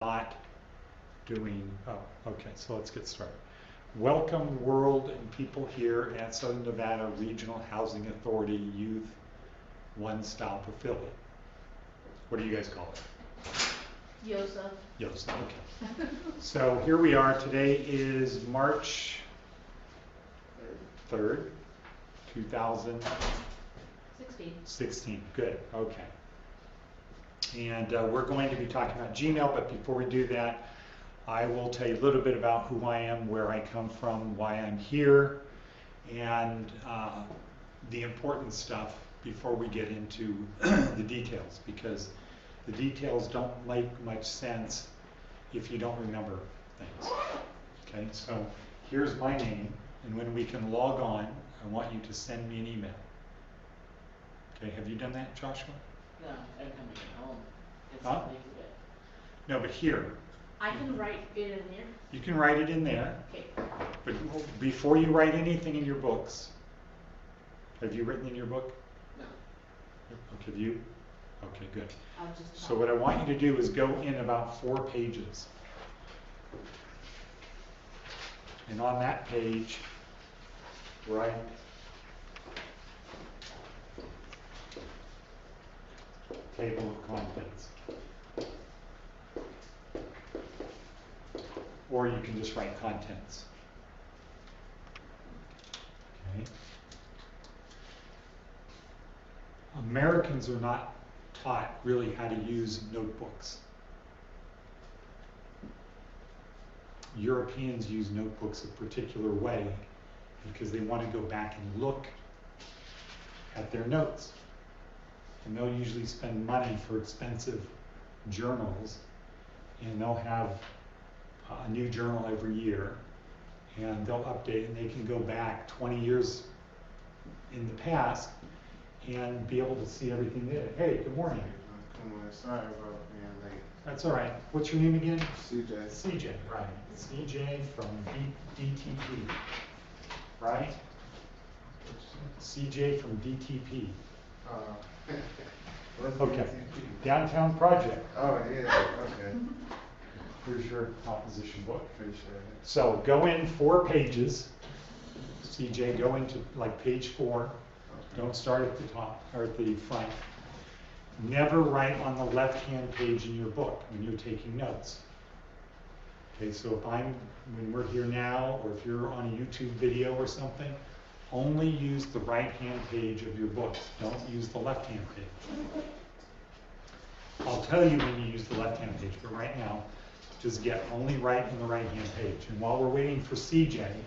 not doing, oh, okay, so let's get started. Welcome world and people here at Southern Nevada Regional Housing Authority Youth One Stop Affiliate. What do you guys call it? YOSA. YOSA, okay. So here we are. Today is March 3rd, 2016. Good, okay. And we're going to be talking about Gmail, but before we do that, I will tell you a little bit about who I am, where I come from, why I'm here, and the important stuff before we get into the details, because the details don't make much sense if you don't remember things. Okay, so here's my name, and when we can log on, I want you to send me an email. Okay, have you done that, Joshua? No, every time I get home, it's Huh? something to get. No, but here. I can write it in there. You can write it in there. Okay. But before you write anything in your books, have you written in your book? No. Okay, have you? Okay, good. I'll just So what I want you to do is go in about 4 pages. And on that page, write table of contents. Or you can just write contents. Okay. Americans are not taught really how to use notebooks. Europeans use notebooks a particular way because they want to go back and look at their notes. And they'll usually spend money for expensive journals, and they'll have a new journal every year, and they'll update, and they can go back 20 years in the past and be able to see everything there. Hey, good morning. Come on, sorry about being late. That's all right. What's your name again? CJ. CJ, right. CJ from DTP, right? CJ from DTP. What's Okay. DTP? Downtown Project. Oh, yeah, okay. Here's your composition book. Appreciate it. So go in 4 pages. CJ, go into like page 4. Okay. Don't start at the top or at the front. Never write on the left-hand page in your book when you're taking notes. Okay, so when we're here now, or if you're on a YouTube video or something, only use the right-hand page of your book. Don't use the left-hand page. I'll tell you when you use the left-hand page, but right now, just only write on the right-hand page. And while we're waiting for CJ,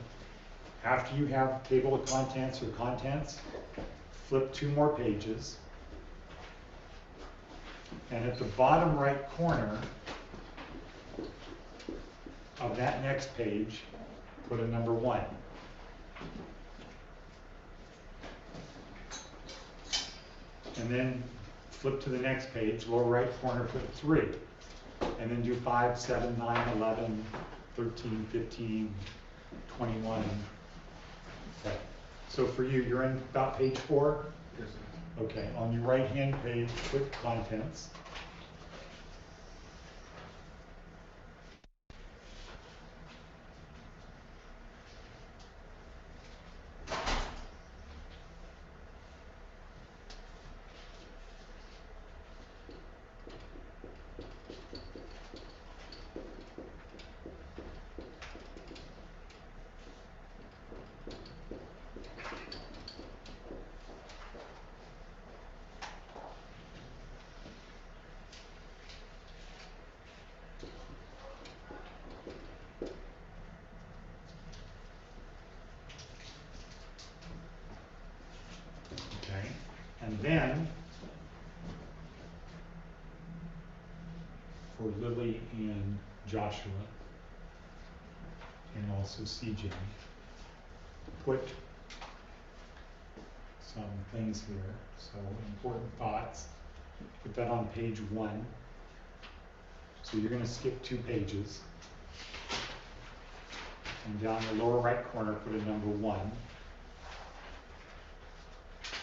after you have table of contents or contents, flip 2 more pages. And at the bottom right corner of that next page, put a number 1. And then flip to the next page, lower right corner, put 3. And then do 5, 7, 9, 11, 13, 15, 21. Okay. So for you, you're in about page 4? Yes, sir. Okay, on your right-hand page, put contents. Okay, and then for Lily and Joshua, and also CJ, put some things here. So important thoughts, put that on page 1. So you're going to skip 2 pages. And down the lower right corner, put a number 1.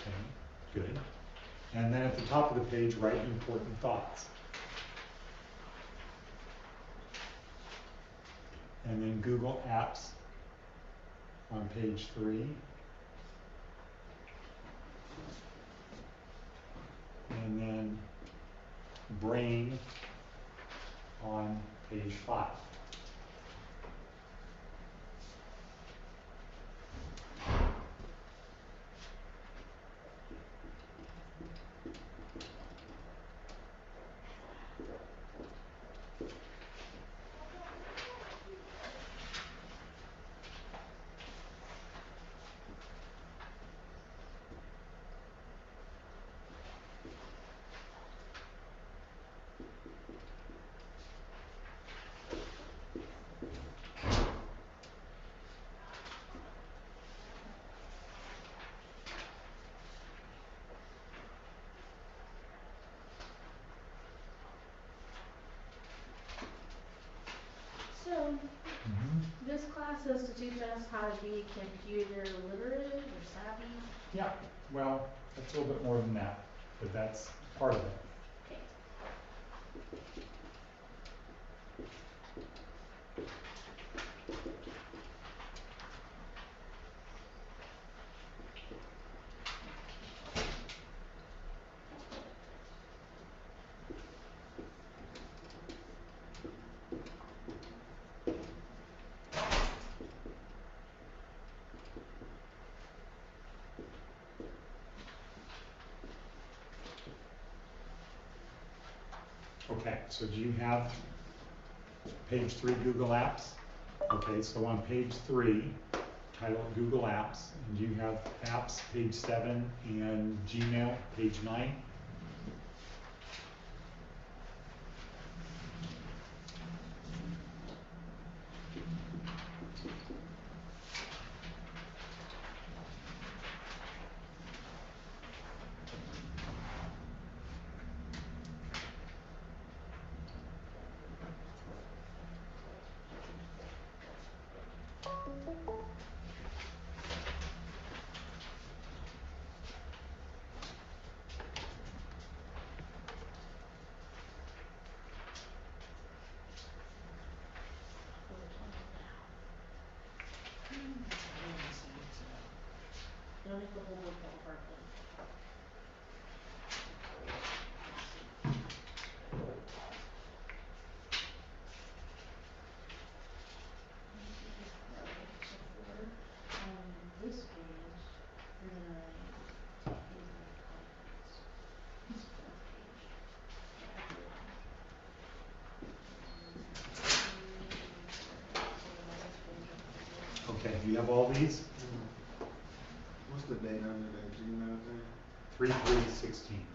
Okay, good. And then at the top of the page, write important thoughts. and then Google Apps on page 3, and then Brain on page 5. So, this class is to teach us how to be computer literate or savvy. Yeah, well, that's a little bit more than that, but that's part of it. Okay. Okay, so do you have page 3 Google Apps? Okay, so on page 3, title it Google Apps, and you have Apps, page 7, and Gmail, page 9. Don't make the whole book fall apart then. On this page, we're gonna use the contents. This fourth page. Yeah, after that. Okay, do you have all these? What's the date under that Gmail thing? 3/3/16.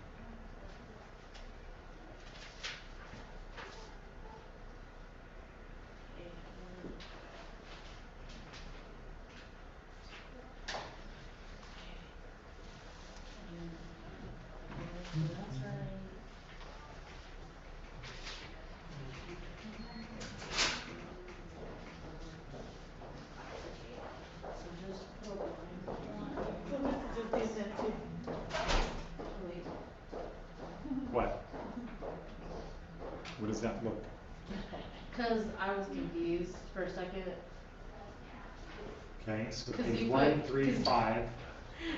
That's right. So just put a blank one. Just do that too. Wait. What? What does that look? Cause I was confused for a second. Okay, so 'Cause page you 1, put- 3, 5.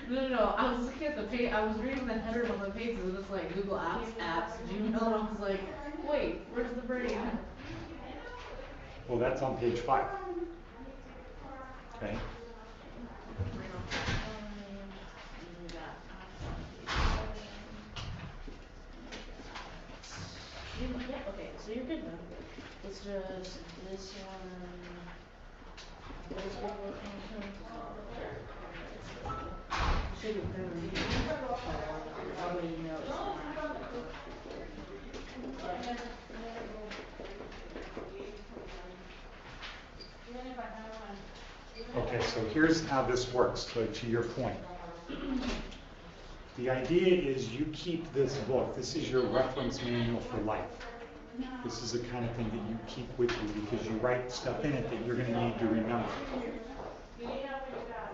No, I was looking at the page, I was reading the headers on the page, and it was like Google Apps, Gmail, and I was like, wait, where's the brain? Well, that's on page 5. Okay. Brain on page 5, and then we got apps on page 7. And we got, yeah, okay, so you're good now. It's just this one, those Google contents, should have been, that way you know it's not. Okay, so here's how this works, so to your point. The idea is you keep this book, this is your reference manual for life. This is the kind of thing that you keep with you because you write stuff in it that you're going to need to remember.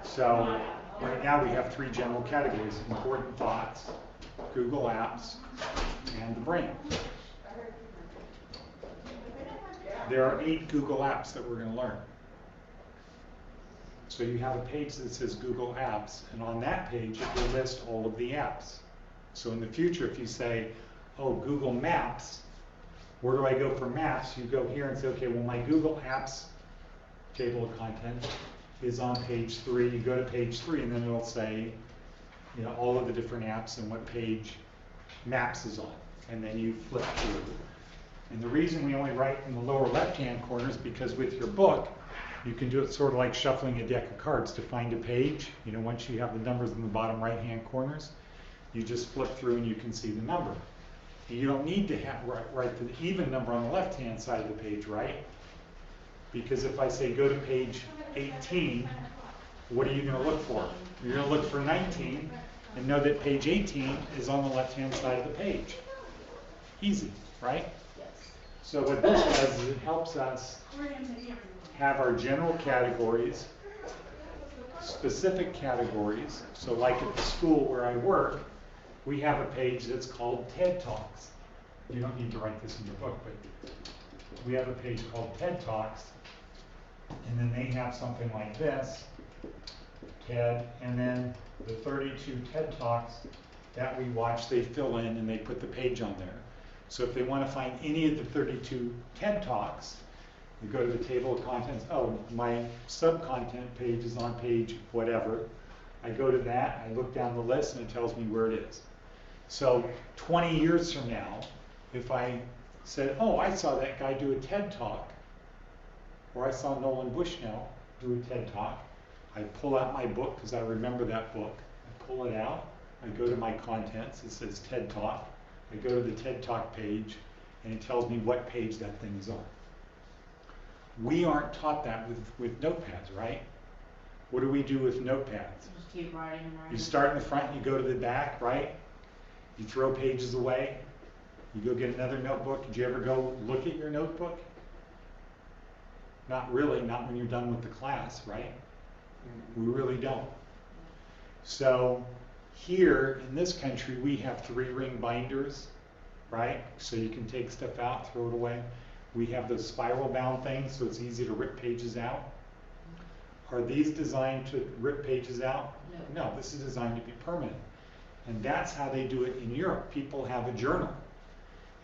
So right now we have 3 general categories: important thoughts, Google Apps, and the brain. there are 8 Google apps that we're going to learn. So you have a page that says Google Apps, and on that page it will list all of the apps. So in the future, if you say, oh, Google Maps, where do I go for maps? You go here and say, okay, well, my Google Apps table of contents is on page 3. You go to page 3, and then it'll say, you know, all of the different apps and what page Maps is on. And then you flip through. And the reason we only write in the lower left-hand corner is because with your book, you can do it sort of like shuffling a deck of cards to find a page. You know, once you have the numbers in the bottom right-hand corners, you just flip through and you can see the number. You don't need to write the even number on the left-hand side of the page, right? Because if I say go to page 18, what are you going to look for? You're going to look for 19 and know that page 18 is on the left-hand side of the page. Easy, right? Yes. So what this does is it helps us have our general categories, specific categories. So like at the school where I work, we have a page that's called TED Talks. You don't need to write this in your book, but we have a page called TED Talks, and then they have something like this, TED, and then the 32 TED Talks that we watch, they fill in and they put the page on there. So if they want to find any of the 32 TED Talks, you go to the table of contents. Oh, my sub-content page is on page whatever. I go to that, I look down the list, and it tells me where it is. So 20 years from now, if I said, oh, I saw that guy do a TED Talk, or I saw Nolan Bushnell do a TED Talk, I pull out my book, because I remember that book. I pull it out, I go to my contents, it says TED Talk. I go to the TED Talk page, and it tells me what page that thing is on. We aren't taught that with notepads, right? What do we do with notepads? Just keep writing and writing. You start in the front, you go to the back, right? You throw pages away. You go get another notebook. Did you ever go look at your notebook? Not really, not when you're done with the class, right? We really don't. So here in this country, we have 3-ring binders, right? So you can take stuff out, throw it away. We have the spiral bound things, so it's easy to rip pages out. Are these designed to rip pages out? No. No, this is designed to be permanent. And that's how they do it in Europe. People have a journal,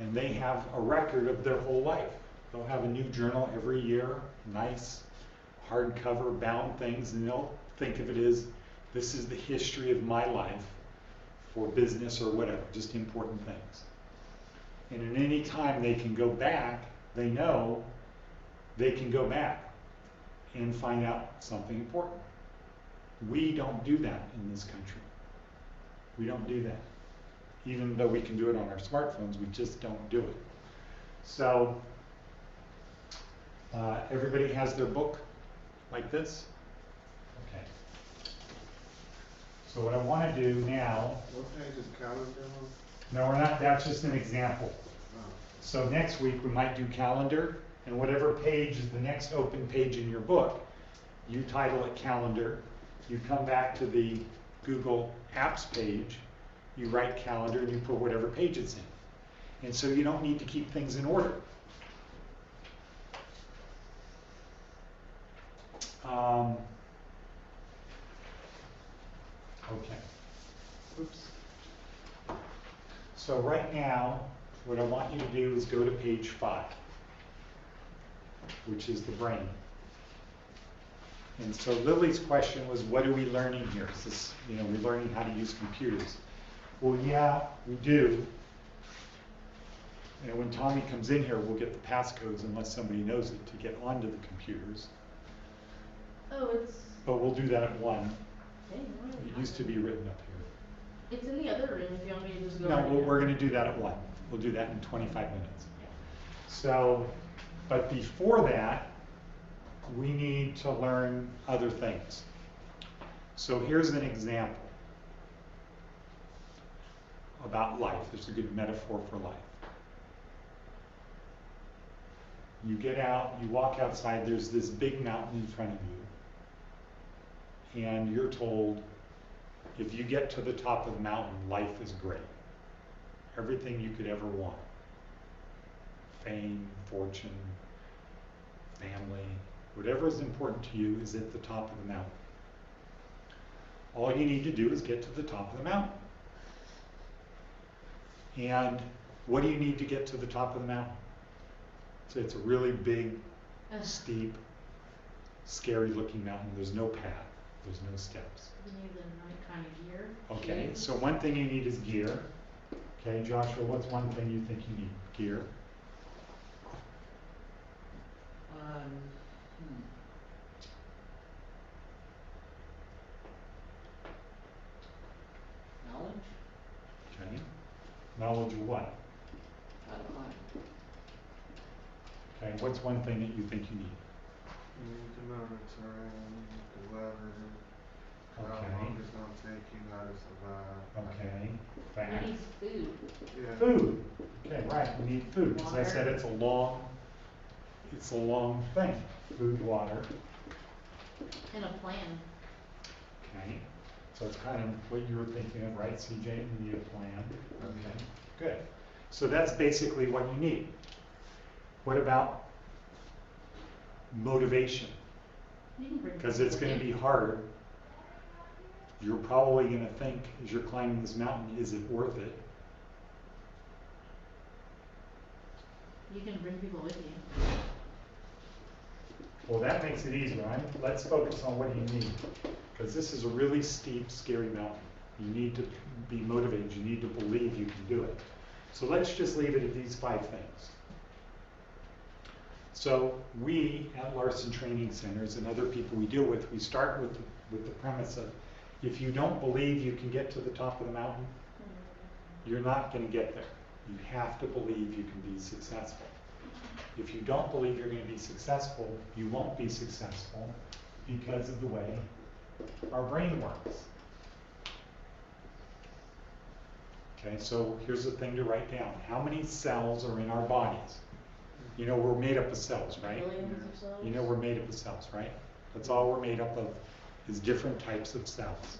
and they have a record of their whole life. They'll have a new journal every year, nice hardcover bound things, and they'll think of it as, this is the history of my life for business or whatever, just important things. And at any time they can go back, they know they can go back and find out something important. We don't do that in this country. We don't do that. Even though we can do it on our smartphones, we just don't do it. So everybody has their book like this? Okay. So what I want to do now, What page is calendar on? no, we're not, that's just an example. Oh. So next week we might do calendar, and whatever page is the next open page in your book, you title it calendar. You come back to the Google Apps page, you write calendar, and you put whatever page it's in. And so you don't need to keep things in order. Okay. Oops. So right now, what I want you to do is go to page 5, which is the brain. And so Lily's question was, what are we learning here? Is this, you know, we're learning how to use computers. Well, yeah, we do. And when Tommy comes in here, we'll get the passcodes unless somebody knows it to get onto the computers. Oh, it's. But we'll do that at 1. Hey, where is It used to be written up here. It's in the other room if you want me to just go. No, right we're now. going to do that at 1. We'll do that in 25 minutes. So, but before that, we need to learn other things. So here's an example about life. It's a good metaphor for life. You get out, you walk outside, there's this big mountain in front of you, and you're told, if you get to the top of the mountain, life is great. Everything you could ever want. Fame, fortune, whatever is important to you is at the top of the mountain. All you need to do is get to the top of the mountain. And what do you need to get to the top of the mountain? So it's a really big, steep, scary looking mountain. There's no path. There's no steps. You need the right kind of gear. Okay, shoes. so one thing you need is gear. Okay, Joshua, what's one thing you think you need? Gear. Knowledge? Okay. Knowledge of what? How to climb. Okay, what's one thing that you think you need? You need to know the terrain, the weather, how Okay. long it's gonna take you, how to survive. Okay. You Fact. need food. Yeah. Food. Okay, right, we need food. As I Water. said, it's a long thing. Food, water. And a plan. Okay. So it's kind of what you were thinking of, right, CJ? You need a plan. Okay, good. So that's basically what you need. What about motivation? You can bring Because it's people going to with be hard. You're probably going to think, as you're climbing this mountain, is it worth it? you. You can bring people with you. Well, that makes it easier, right? Let's focus on what you need. Because this is a really steep, scary mountain. You need to be motivated. You need to believe you can do it. So let's just leave it at these 5 things. So we at Larson Training Centers and other people we deal with, we start with the premise of if you don't believe you can get to the top of the mountain, you're not going to get there. You have to believe you can be successful. If you don't believe you're going to be successful, you won't be successful because of the way our brain works. Okay, so here's the thing to write down. How many cells are in our bodies? You know we're made up of cells, right? Billions of cells. You know we're made up of cells, right? That's all we're made up of is different types of cells.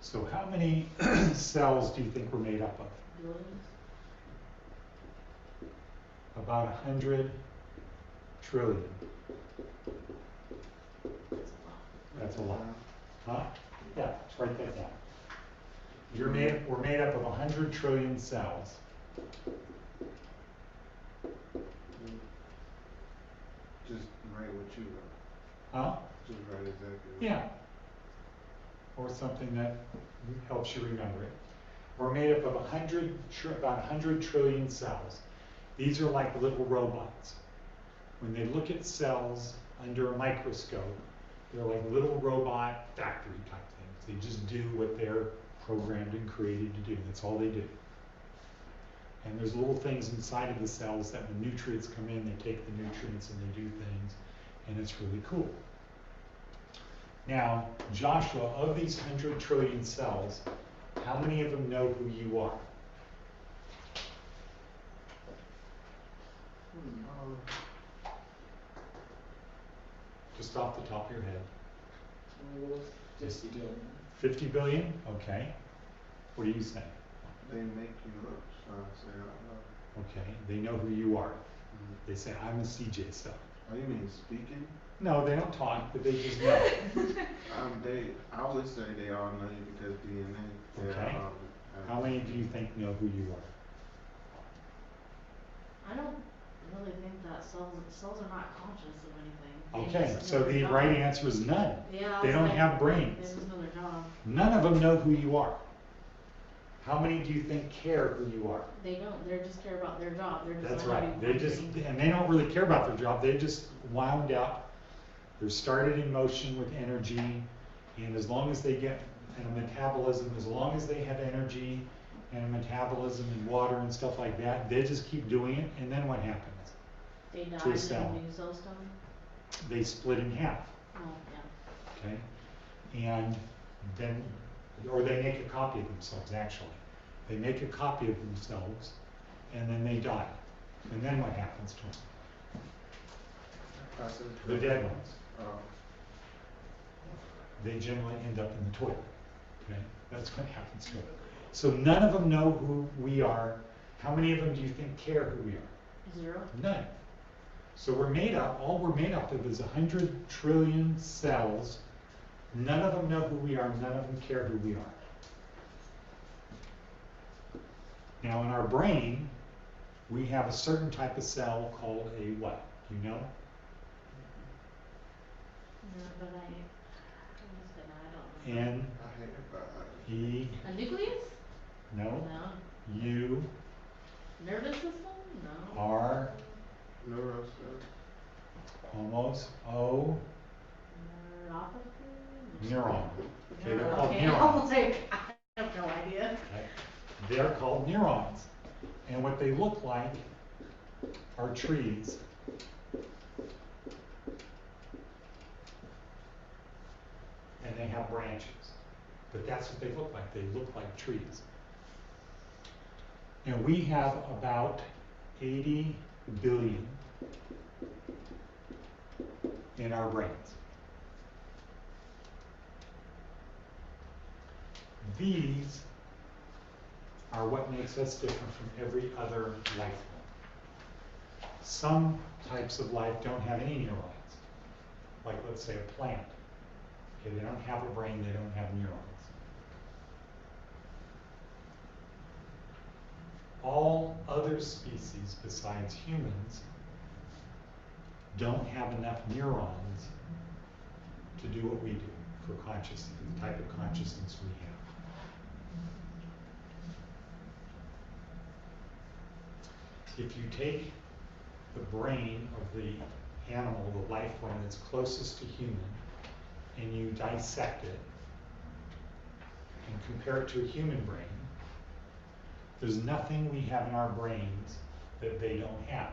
So how many cells do you think we're made up of? Billions. About 100 trillion. That's a lot. That's a lot. Huh? Yeah, let's write that down. We're made up of 100 trillion cells. Just write what you wrote. Huh? Just write exactly what Yeah. Or something that helps you remember it. We're made up of about 100 trillion cells. These are like little robots. When they look at cells under a microscope, they're like little robot factory type things. They just do what they're programmed and created to do. That's all they do. And there's little things inside of the cells that when nutrients come in, they take the nutrients and they do things, and it's really cool. Now, Joshua, of these 100 trillion cells, how many of them know who you are? Just off the top of your head. 50 billion. 50 billion? Okay. What do you say? they make you up, so I say out loud. Okay. They know who you are. They say, I'm a CJ cell. Oh, you mean speaking? No, they don't talk, but they just know. I would say they all know you because DNA. they Okay. all How many do you think know who you are? I don't really think that cells are not conscious of anything. They Okay, just so know their the job. right answer is none. Yeah, They it's don't like- have They brains. just know their job. None of them know who you are. How many do you think care who you are? They don't. They just care about their job. They're just That's not right. having They just, anything. and they don't really care about their job. They just wound up. They're started in motion with energy, and as long as they get and a metabolism, as long as they have energy and a metabolism and water and stuff like that, they just keep doing it. And then what happens? They die to a and cell. then new cells come. They split in half. Oh, yeah. Okay, and then, or they make a copy of themselves. Actually, they make a copy of themselves, and then they die. And then what happens to them? The dead ones. Oh. They generally end up in the toilet. Okay, that's what happens to them. So none of them know who we are. How many of them do you think care who we are? 0. None. So all we're made up of is 100 trillion cells. None of them know who we are, none of them care who we are. Now in our brain, we have a certain type of cell called a what? Do you know? No, but I was gonna, I don't know. N, I hate it, but E, A nucleus? no, No. U, Nervous system? No. R, neurosis. almost, O, Neuropathy? neuron. Okay, they're called Okay, neurons. I'm like, I have no idea. Okay? They're called neurons. And what they look like are trees. And they have branches. But that's what they look like. They look like trees. And we have about 80 billion in our brains. These are what makes us different from every other life form. Some types of life don't have any neurons, like let's say a plant. Okay, they don't have a brain, they don't have neurons. All other species besides humans don't have enough neurons to do what we do for consciousness, the type of consciousness we have. If you take the brain of the animal, the life form that's closest to human, and you dissect it and compare it to a human brain, there's nothing we have in our brains that they don't have.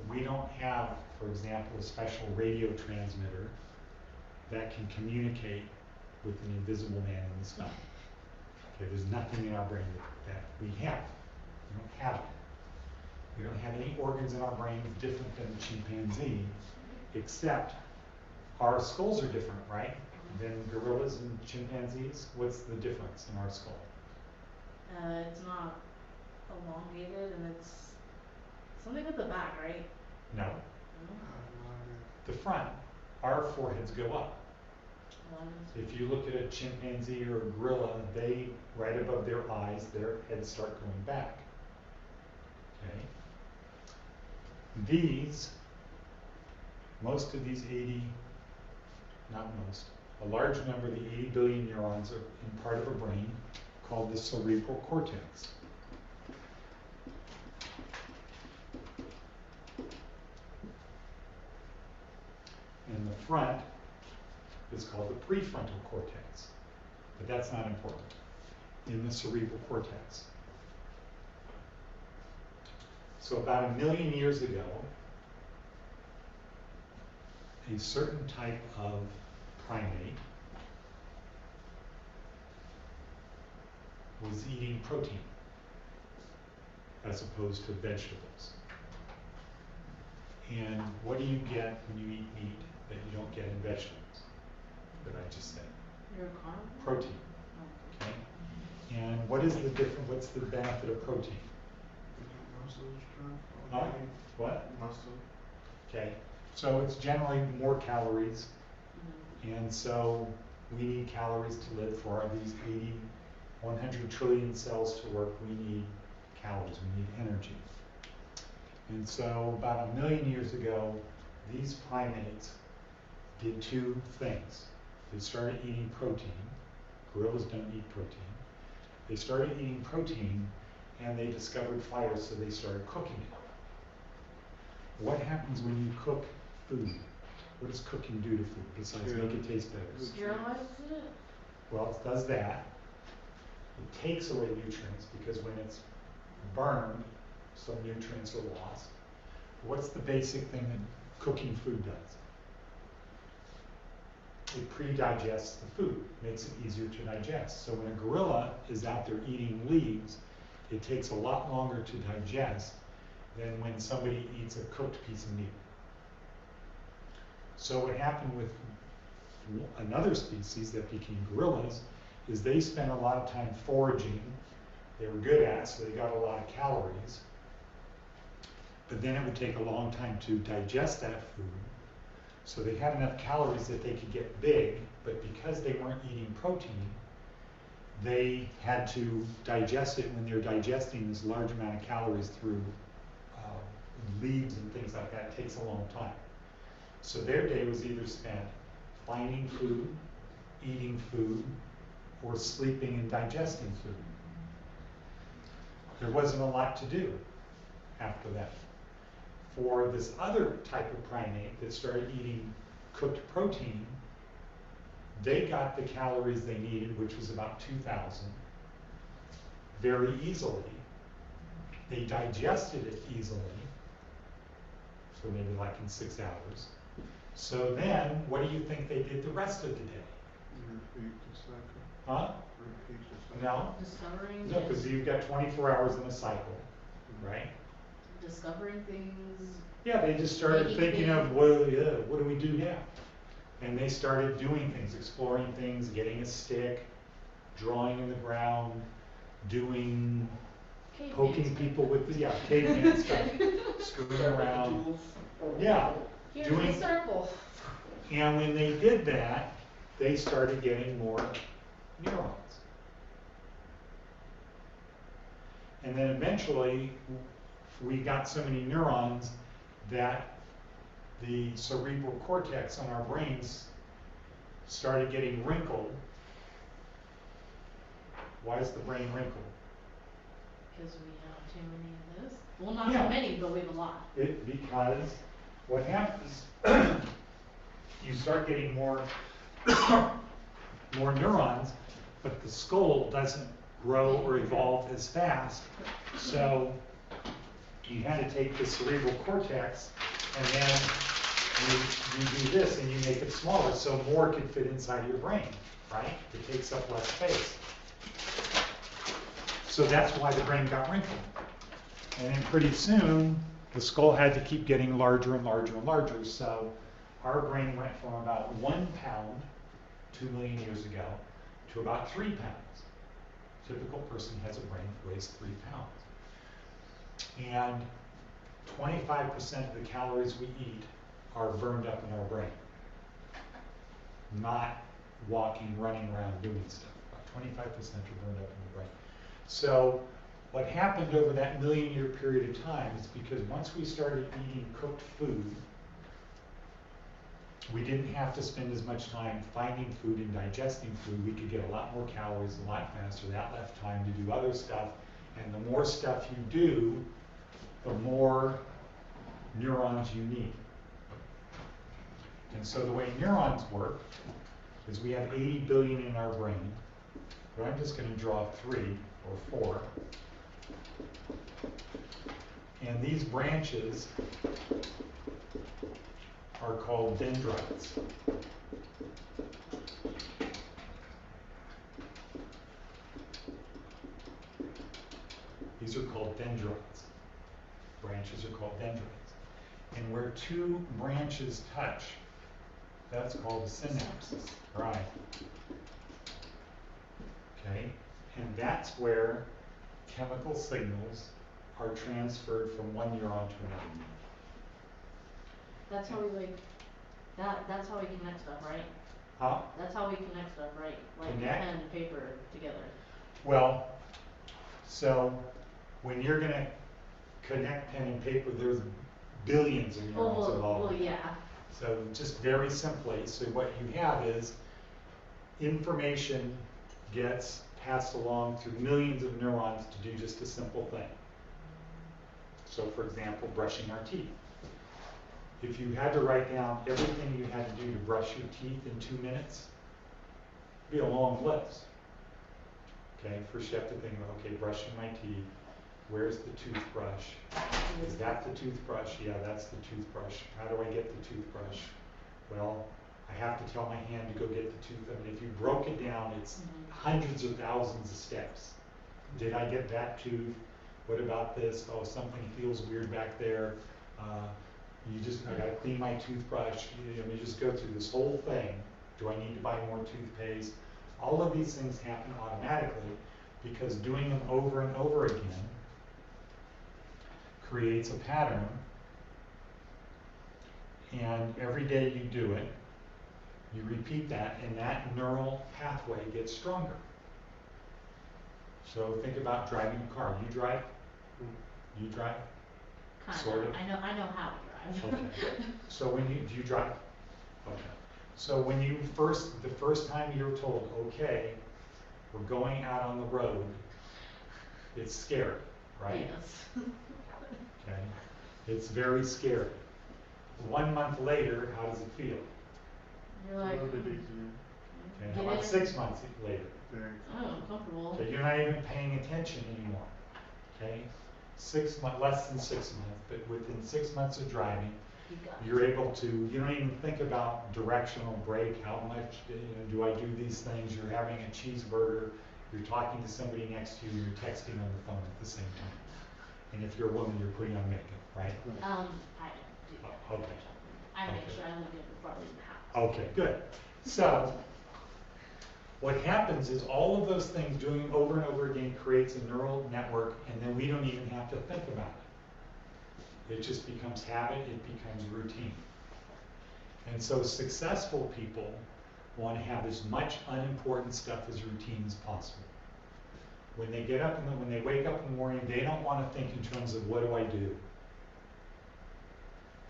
We don't have, for example, a special radio transmitter that can communicate with an invisible man in the sky. Okay, there's nothing in our brain that we have. We don't have it. We don't have any organs in our brains different than the chimpanzee, except our skulls are different, right? Than gorillas and chimpanzees. What's the difference in our skull? It's not elongated and it's something at the back, right? No. No? The front. Our foreheads go up. Well, If you look at a chimpanzee or a gorilla, they, right above their eyes, their heads start going back. Okay? Most of these 80, not most, a large number of the 80 billion neurons are in part of a brain called the cerebral cortex. And the front is called the prefrontal cortex, but that's not important. In the cerebral cortex. So about 1 million years ago, a certain type of primate was eating protein as opposed to vegetables. And what do you get when you eat meat that you don't get in vegetables? That I just said. you're a carnivore? Protein. Oh. Okay? And what is the difference? What's the benefit of protein? Muscle strength. Huh? What? Muscle. Okay. So it's generally more calories. Mhm. And so we need calories to live. For these 100 trillion cells to work, we need calories, we need energy. And so about 1 million years ago, these primates did two things. They started eating protein. Gorillas don't eat protein. They started eating protein and they discovered fire, so they started cooking it. What happens when you cook food? What does cooking do to food besides make it taste better? Sterilizes it? Well, it does that. It takes away nutrients because when it's burned, some nutrients are lost. What's the basic thing that cooking food does? It pre-digests the food, makes it easier to digest. So when a gorilla is out there eating leaves, it takes a lot longer to digest than when somebody eats a cooked piece of meat. So what happened with another species that became gorillas is they spent a lot of time foraging. They were good at it, so they got a lot of calories. but then it would take a long time to digest that food. So they had enough calories that they could get big, but because they weren't eating protein, they had to digest it. When they're digesting this large amount of calories through leaves and things like that, it takes a long time. So their day was either spent finding food, eating food, or sleeping and digesting food. There wasn't a lot to do after that. For this other type of primate that started eating cooked protein, they got the calories they needed, which was about 2,000, very easily. They digested it easily, so maybe like in 6 hours. So then, what do you think they did the rest of the day? Repeat the cycle. Huh? Repeat the cycle. No? Discovering No, because you've got 24 hours in a cycle, right? discovering things. Yeah, they just started Making thinking things. of, well, yeah, what do we do now? And they started doing things, exploring things, getting a stick, drawing in the ground, doing, Caveman poking stuff. people with the, yeah, caveman stuff, screwing around. Tools. Yeah, Here's doing, the circle. and when they did that, they started getting more neurons. And then eventually, we got so many neurons that the cerebral cortex on our brains started getting wrinkled. Why is the brain wrinkled? Because we have too many of this. Well, not Yeah. too many, but we have a lot. Because what happens, you start getting more, more neurons, but the skull doesn't grow or evolve as fast. So you had to take the cerebral cortex and then you do this and you make it smaller so more can fit inside your brain, right? It takes up less space. So that's why the brain got wrinkled. And then pretty soon, the skull had to keep getting larger and larger and larger. So our brain went from about 1 pound 2 million years ago to about 3 pounds. Typical person has a brain that weighs 3 pounds. And 25% of the calories we eat are burned up in our brain. Not walking, running around, doing stuff. About 25% are burned up in the brain. So what happened over that million-year period of time is because once we started eating cooked food, we didn't have to spend as much time finding food and digesting food. We could get a lot more calories a lot faster. That left time to do other stuff. And the more stuff you do, the more neurons you need. And so the way neurons work is we have 80 billion in our brain, but I'm just going to draw 3 or 4. And these branches are called dendrites. These are called dendrites. Branches are called dendrites. And where 2 branches touch, that's called a synapse. Right. Okay? And that's where chemical signals are transferred from one neuron to another. That's how we like, that's how we connect stuff, right? Huh? That's how we connect stuff, right? Like Connect? pen and paper together. Well, so when you're going to connect pen and paper, there's billions of neurons involved. Well, yeah. So just very simply, so what you have is information gets passed along through millions of neurons to do just a simple thing. So for example, brushing our teeth. If you had to write down everything you had to do to brush your teeth in 2 minutes, it'd be a long list. Okay, first you have to think about, okay, brushing my teeth, where's the toothbrush? Is that the toothbrush? Yeah, that's the toothbrush. How do I get the toothbrush? Well, I have to tell my hand to go get the tooth. I mean, if you broke it down, it's hundreds of thousands of steps. Did I get that tooth? What about this? Oh, something feels weird back there. I gotta clean my toothbrush. You just go through this whole thing. Do I need to buy more toothpaste? All of these things happen automatically because doing them over and over again creates a pattern And every day you do it, you repeat that, and that neural pathway gets stronger. So think about driving a car. You drive? You drive? Sort of. I know how to drive. Okay. So do you drive? Okay. So when the first time you're told, okay, we're going out on the road, it's scary, right? Yes. Okay. It's very scary. 1 month later, how does it feel? You're A like, little bit easier. Okay. How get about in. 6 months later? Very. Oh, comfortable. Okay, you're not even paying attention anymore. Okay? 6 months, less than 6 months, but within 6 months of driving, You got it. you're able to, you don't even think about directional brake, how much, do I do these things? You're having a cheeseburger, you're talking to somebody next to you, you're texting on the phone at the same time. And if you're a woman, you're putting on makeup, right? I don't do that. Okay. I make Okay. sure I leave it before I leave the house. Okay, good. So, what happens is all of those things doing over and over again creates a neural network, and then we don't even have to think about it. It just becomes habit, it becomes routine. And so successful people want to have as much unimportant stuff as routine as possible. When they get up and when they wake up in the morning, they don't want to think in terms of what do I do?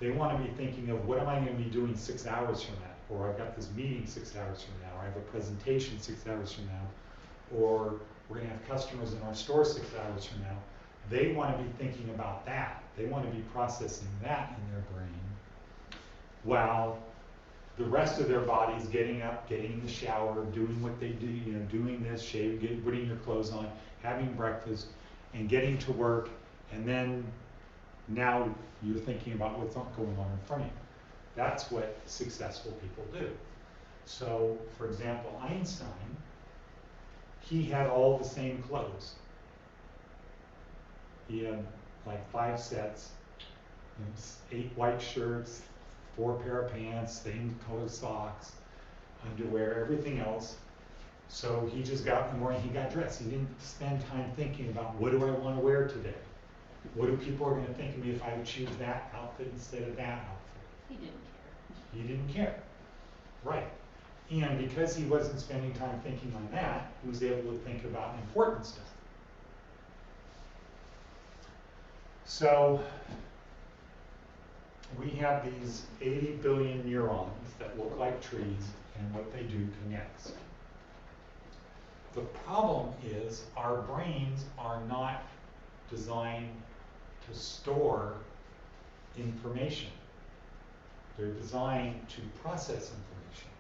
They want to be thinking of what am I going to be doing 6 hours from now? Or I've got this meeting 6 hours from now, or I have a presentation 6 hours from now, or we're going to have customers in our store 6 hours from now. They want to be thinking about that. They want to be processing that in their brain, while the rest of their body is getting up, getting in the shower, doing what they do, doing this, shaving, putting your clothes on, having breakfast, and getting to work, and then now you're thinking about what's going on in front of you. That's what successful people do. So, for example, Einstein, he had all the same clothes. He had like 5 sets, 8 white shirts, 4 pair of pants, same color socks, underwear, everything else. So he just got in the morning, he got dressed. He didn't spend time thinking about what do I want to wear today? What do people are going to think of me if I would choose that outfit instead of that outfit? He didn't care. He didn't care. Right. And because he wasn't spending time thinking on that, he was able to think about important stuff. So we have these 80 billion neurons that look like trees, and what they do connects. The problem is our brains are not designed to store information. They're designed to process information.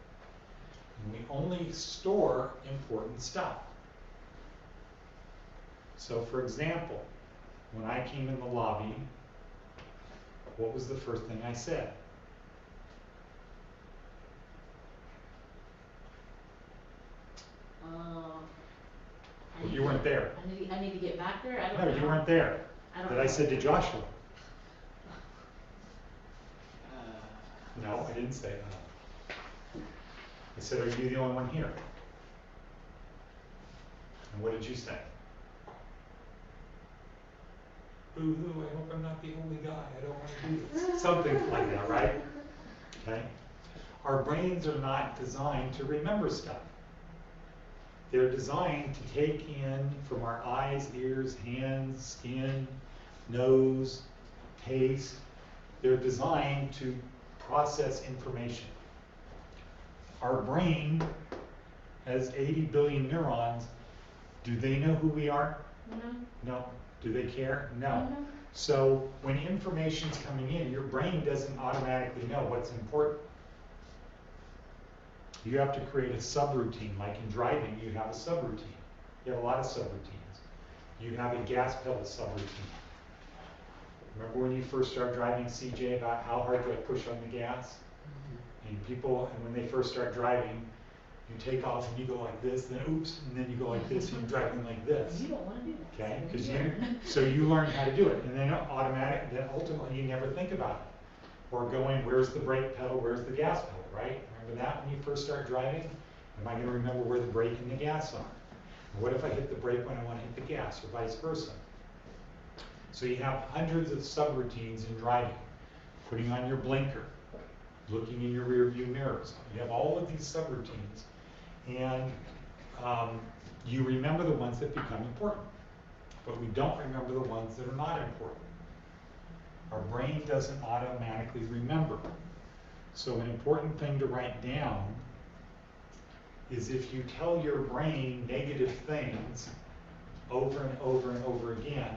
And we only store important stuff. So for example, when I came in the lobby, what was the first thing I said? You weren't there. I need to get back there? I don't No, know. you weren't there. I don't That know. I said to Joshua. No, I didn't say that. I said, are you the only one here? And what did you say? Boo-hoo, I hope I'm not the only guy. I don't want to do this. Something like that, right? Okay? Our brains are not designed to remember stuff. They're designed to take in from our eyes, ears, hands, skin, nose, taste. They're designed to process information. Our brain has 80 billion neurons. Do they know who we are? No. No. Do they care? No. Mhm. So when information's coming in, your brain doesn't automatically know what's important. You have to create a subroutine. Like in driving, you have a subroutine. You have a lot of subroutines. You have a gas pedal subroutine. Remember when you first started driving, CJ, about how hard do I push on the gas? And people, and when they first start driving, you take off and you go like this, then oops, and then you go like this, and you're driving like this. You don't want to do that. Okay, So because learn. so you learn how to do it, and then then ultimately you never think about it. Or going, where's the brake pedal, where's the gas pedal, right? Remember that when you first start driving? Am I going to remember where the brake and the gas are? What if I hit the brake when I want to hit the gas, or vice versa? So you have hundreds of subroutines in driving. Putting on your blinker, looking in your rearview mirrors. You have all of these subroutines, and you remember the ones that become important, but we don't remember the ones that are not important. Our brain doesn't automatically remember. So an important thing to write down is if you tell your brain negative things over and over and over again,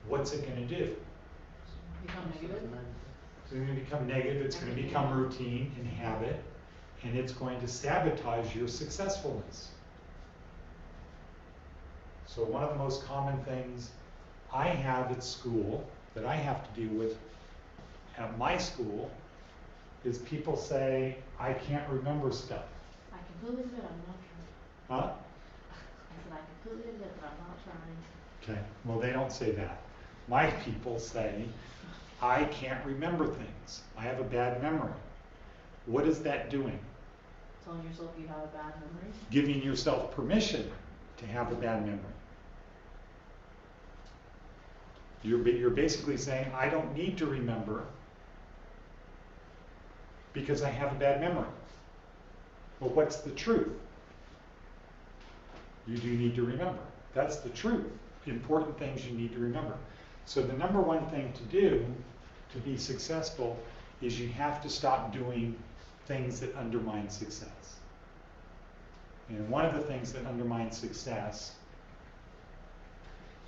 what's it going to do? Become negative? It's going to become negative, it's going to become routine and habit, and it's going to sabotage your successfulness. So one of the most common things I have at school, that I have to deal with at my school, is people say, I can't remember stuff. I completely admit I'm not trying. Huh? I said I completely admit that I'm not trying. Okay, well, they don't say that. My people say, I can't remember things. I have a bad memory. What is that doing? Telling yourself you have a bad memory? Giving yourself permission to have a bad memory. You're basically saying, I don't need to remember because I have a bad memory. Well, what's the truth? You do need to remember. That's the truth. Important things you need to remember. So the number one thing to do to be successful is you have to stop doing things that undermine success. And one of the things that undermines success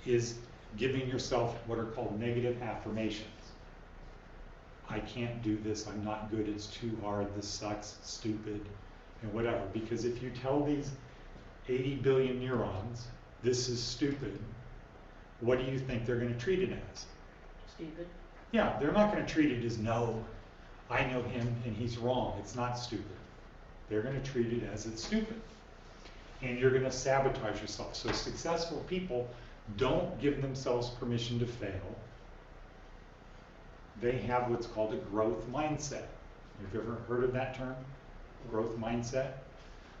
is giving yourself what are called negative affirmations. I can't do this, I'm not good, it's too hard, this sucks, it's stupid, and whatever. Because if you tell these 80 billion neurons, this is stupid, what do you think they're going to treat it as? Stupid. Yeah, they're not going to treat it as, no, I know him and he's wrong, it's not stupid. They're going to treat it as it's stupid. And you're going to sabotage yourself. So successful people don't give themselves permission to fail. They have what's called a growth mindset. Have you ever heard of that term? Growth mindset?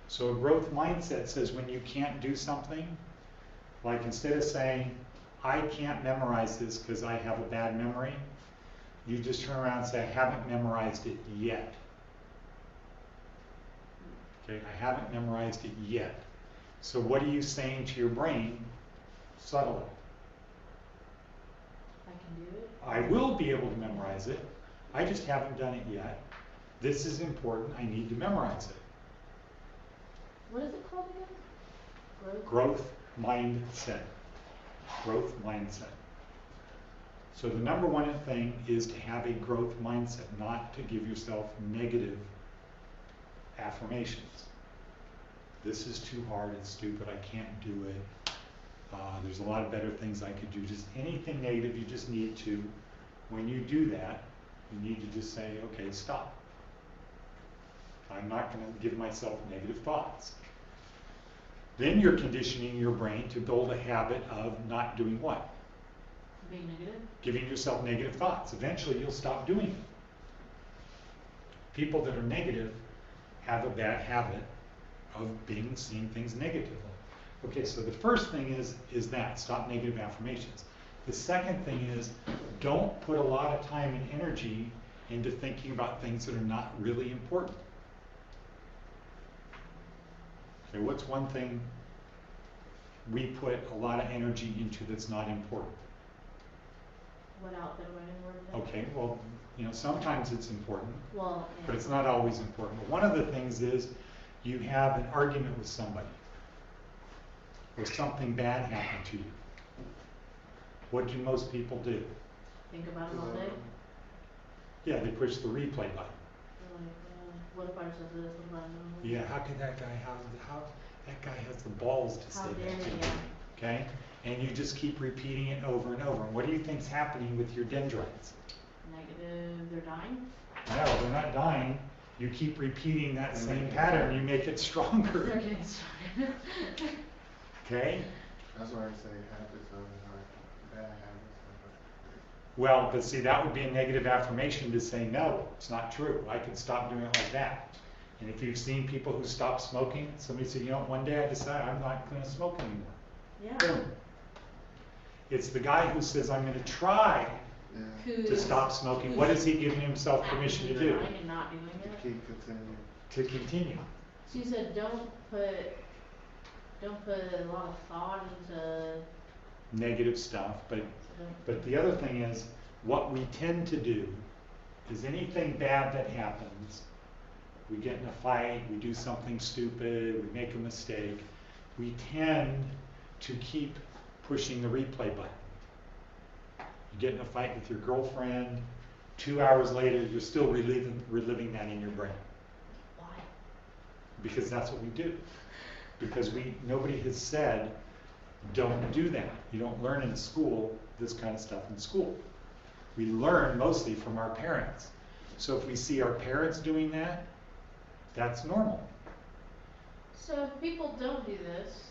So a growth mindset says when you can't do something, like instead of saying, I can't memorize this because I have a bad memory, you just turn around and say, I haven't memorized it yet. Okay, I haven't memorized it yet. So what are you saying to your brain subtly? I can do it. I will be able to memorize it. I just haven't done it yet. This is important. I need to memorize it. What is it called again? Growth mindset. Growth mindset. So the number one thing is to have a growth mindset, not to give yourself negative affirmations. This is too hard, it's stupid, I can't do it. There's a lot of better things I could do. Just anything negative, you just need to, when you do that, you need to just say, okay, stop. I'm not going to give myself negative thoughts. Then you're conditioning your brain to build a habit of not doing what? Being negative? Giving yourself negative thoughts. Eventually you'll stop doing it. People that are negative have a bad habit of seeing things negatively. Okay, so the first thing is that, stop negative affirmations. The second thing is, don't put a lot of time and energy into thinking about things that are not really important. Okay, what's one thing we put a lot of energy into that's not important? What outfit am I wearing? Okay, well, sometimes it's important, Well, yeah. but it's not always important. But one of the things is you have an argument with somebody, or something bad happened to you. What do most people do? Think about it all day. Yeah, they push the replay button. They're like, what if I said this? What if I know? Yeah, how could that guy how that guy has the balls to say How dare that? he? Okay? And you just keep repeating it over and over. And what do you think's happening with your dendrites? Negative, they're dying? No, they're not dying. You keep repeating that same pattern, you make it They're stronger. getting stronger. Okay? That's why I say habits are bad habits. Well, but see, that would be a negative affirmation to say, no, it's not true. I can stop doing it like that. And if you've seen people who stop smoking, somebody said, one day I decided I'm not going to smoke anymore. Yeah. Boom. It's the guy who says, I'm going to try Yeah. who's. to stop smoking. What is he giving himself permission to do? Denying and not doing To it. keep continuing. To continue. So you said don't put a lot of thought into, Negative stuff, so don't. but the other thing is, what we tend to do is anything bad that happens, we get in a fight, we do something stupid, we make a mistake, we tend to keep pushing the replay button. You get in a fight with your girlfriend, 2 hours later, you're still reliving that in your brain. Why? Because that's what we do. Because nobody has said, don't do that. You don't learn in school this kind of stuff in school. We learn mostly from our parents. So if we see our parents doing that, that's normal. So if people don't do this,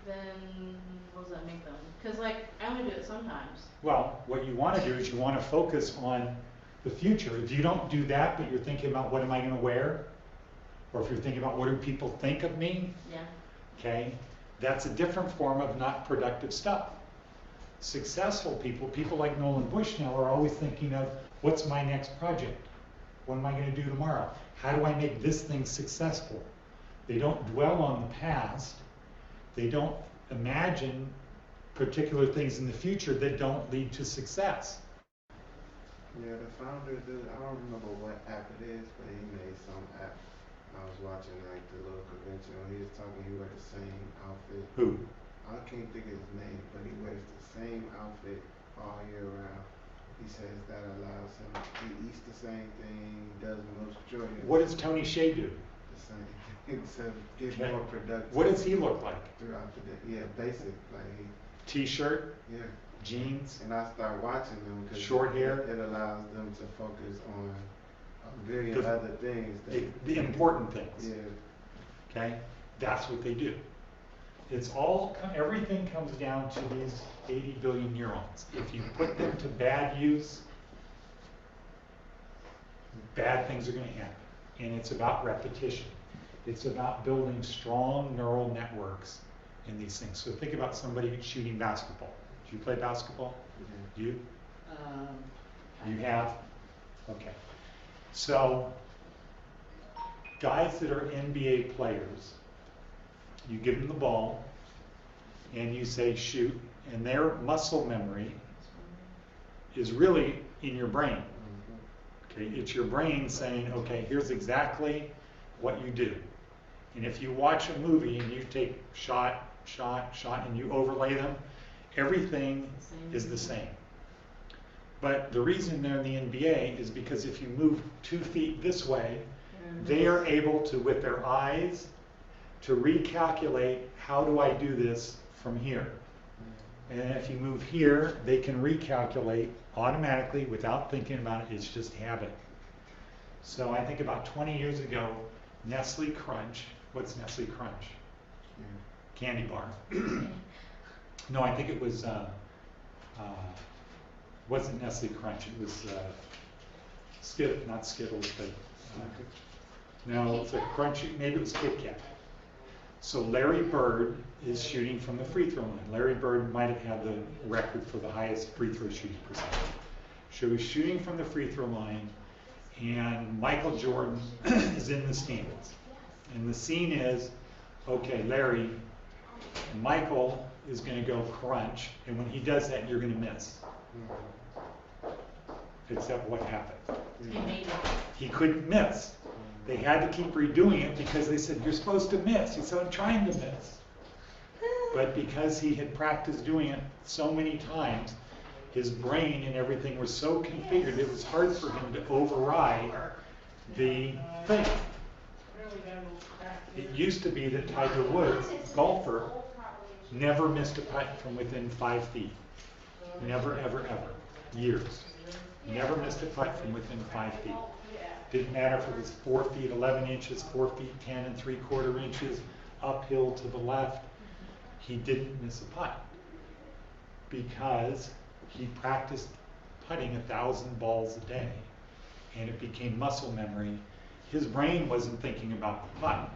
then what does that make them? Cause like, I only do it sometimes. Well, what you want to do is you want to focus on the future. If you don't do that, but you're thinking about what am I going to wear, or if you're thinking about what do people think of me, Yeah. okay, that's a different form of not productive stuff. Successful people, people like Nolan Bush now, are always thinking of what's my next project? What am I going to do tomorrow? How do I make this thing successful? They don't dwell on the past. They don't imagine particular things in the future that don't lead to success. Yeah, the founder dude, I don't remember what app it is, but he made some app. I was watching like the little convention when he was talking, he wear the same outfit. Who? I can't think of his name, but he wears the same outfit all year round. He says that allows him, he eats the same thing, he does most majority of What does Tony Hsieh do? the same thing, so get Okay. more productive. What does he look like? Throughout the day, yeah, basic, like, T-shirt, yeah. jeans, And I start watching them because Short hair? it allows them to focus on a million The- other things. the important things. Yeah. Okay? That's what they do. It's all, everything comes down to these 80 billion neurons. If you put them to bad use, bad things are going to happen. And it's about repetition. It's about building strong neural networks in these things. So think about somebody shooting basketball. Do you play basketball? Yeah. You? Um, You have? Okay. So, guys that are NBA players, you give them the ball and you say shoot, and their muscle memory is really in your brain. Okay, it's your brain saying, okay, here's exactly what you do. And if you watch a movie and you take shot, shot, shot, and you overlay them, everything is the same. But the reason they're in the NBA is because if you move 2 feet this way, they are able to, with their eyes, to recalculate, how do I do this from here? And if you move here, they can recalculate automatically without thinking about it. It's just habit. So I think about 20 years ago, Nestle Crunch, what's Nestle Crunch? Candy bar. No, I think it was, wasn't Nestle Crunch, it was not Skittles, but, no, it's a crunchy, maybe it was Kit Kat. So Larry Bird is shooting from the free throw line. Larry Bird might have had the record for the highest free throw shooting percentage. So he's shooting from the free throw line, and Michael Jordan is in the stands. And the scene is, okay, Larry, Michael is going to go crunch, and when he does that, you're going to miss. Except what happened? He made it. He couldn't miss. They had to keep redoing it because they said, you're supposed to miss. He said, I'm trying to miss. But because he had practiced doing it so many times, his brain and everything was so configured, it was hard for him to override the thing. It used to be that Tiger Woods, golfer, never missed a putt from within 5 feet. Never, ever, ever. Years. Never missed a putt from within 5 feet. Didn't matter if it was 4 feet 11 inches, 4 feet 10 3/4 inches, uphill to the left. He didn't miss a putt because he practiced putting 1,000 balls a day, and it became muscle memory. His brain wasn't thinking about the putt.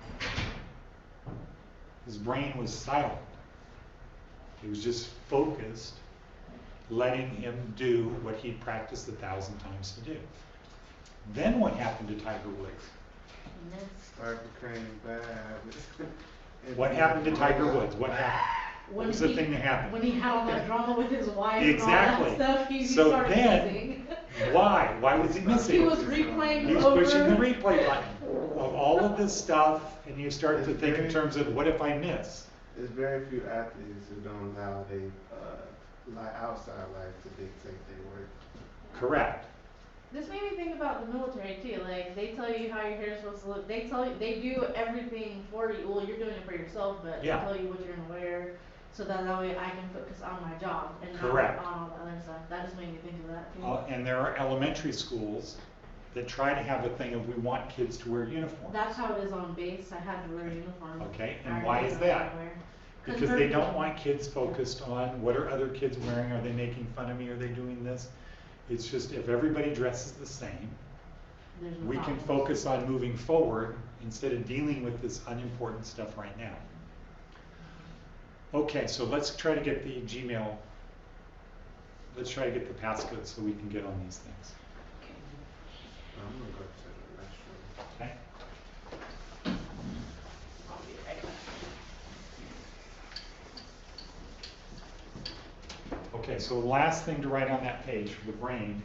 His brain was silent. He was just focused letting him do what he'd practiced 1,000 times to do. Then what happened to Tiger Woods? And then Start became bad. And What happened to Tiger Woods? What happened? What when was the he- thing that happened? when he had all that drama with his wife Exactly. and all that stuff, he So started then- missing. Why? Why was he missing? He was replaying He was over. pushing the replay button of all of this stuff, and you start to think in terms of, what if I miss? There's very few athletes who don't allow their outside life to dictate their work. Correct. This made me think about the military too. Like they tell you how your hair is supposed to look. They tell you they do everything for you. Well, you're doing it for yourself, but Yeah. they tell you what you're gonna wear, so that way I can focus on my job and Correct. not on all the other stuff. That just made me think of that too. And there are elementary schools that try to have a thing of, we want kids to wear uniforms. That's how it is on base. I had to wear a uniform. Okay, and I why didn't is know that? what to wear. 'Cause Because they don't they're- want kids focused on, what are other kids wearing? Are they making fun of me? Are they doing this? It's just, if everybody dresses the same, there's no we can problem. focus on moving forward instead of dealing with this unimportant stuff right now. Okay, so let's try to get the Gmail, let's try to get the passcode so we can get on these things. I'm gonna go to the restroom. Okay? I'll be right back. Okay, so the last thing to write on that page for the brain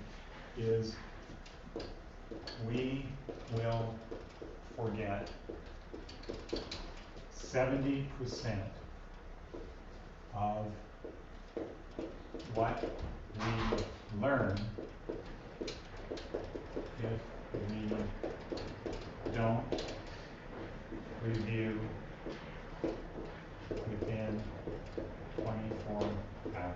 is, we will forget 70% of what we learn if we don't review within 24 hours.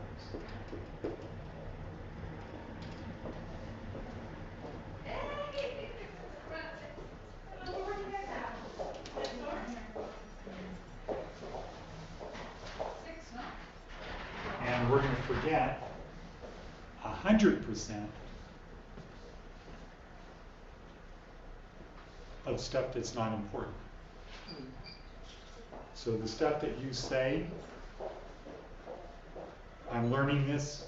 And we're going to forget 100% of stuff that's not important. So the stuff that you say, I'm learning this,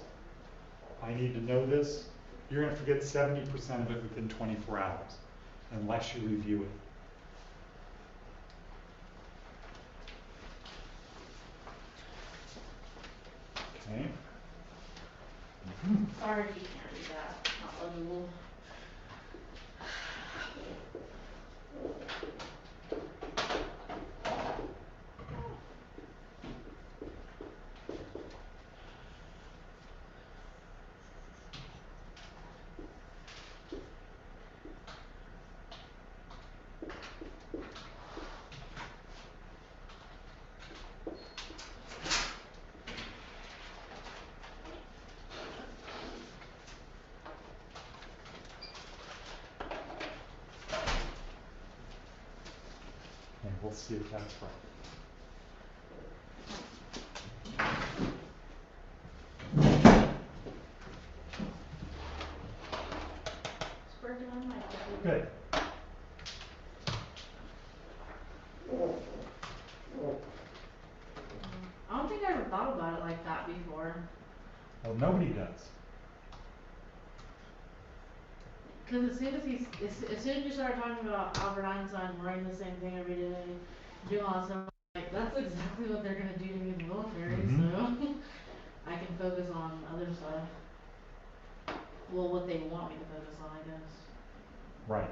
I need to know this, you're going to forget 70% of it within 24 hours, unless you review it. Okay. Sorry if you can't read that. Not legible. And we'll see if that's right. It's working on my computer. Good. I don't think I ever thought about it like that before. Well, nobody does. Because as soon as you start talking about Albert Einstein wearing the same thing every day, doing all that stuff, like that's exactly what they're gonna do to me in the military. Mhm. So I can focus on other stuff. Well, what they want me to focus on, I guess. Right.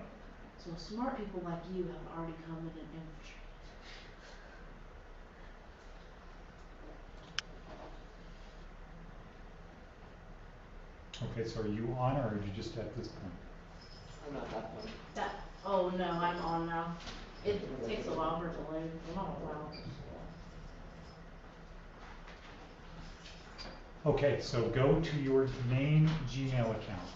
So smart people like you have already come in and infiltrated. Okay, so are you on, or are you just at this point? I'm not that one. That. Oh no, I'm on now. It takes a while for it to load. Well, not a while. Okay, so go to your main Gmail account.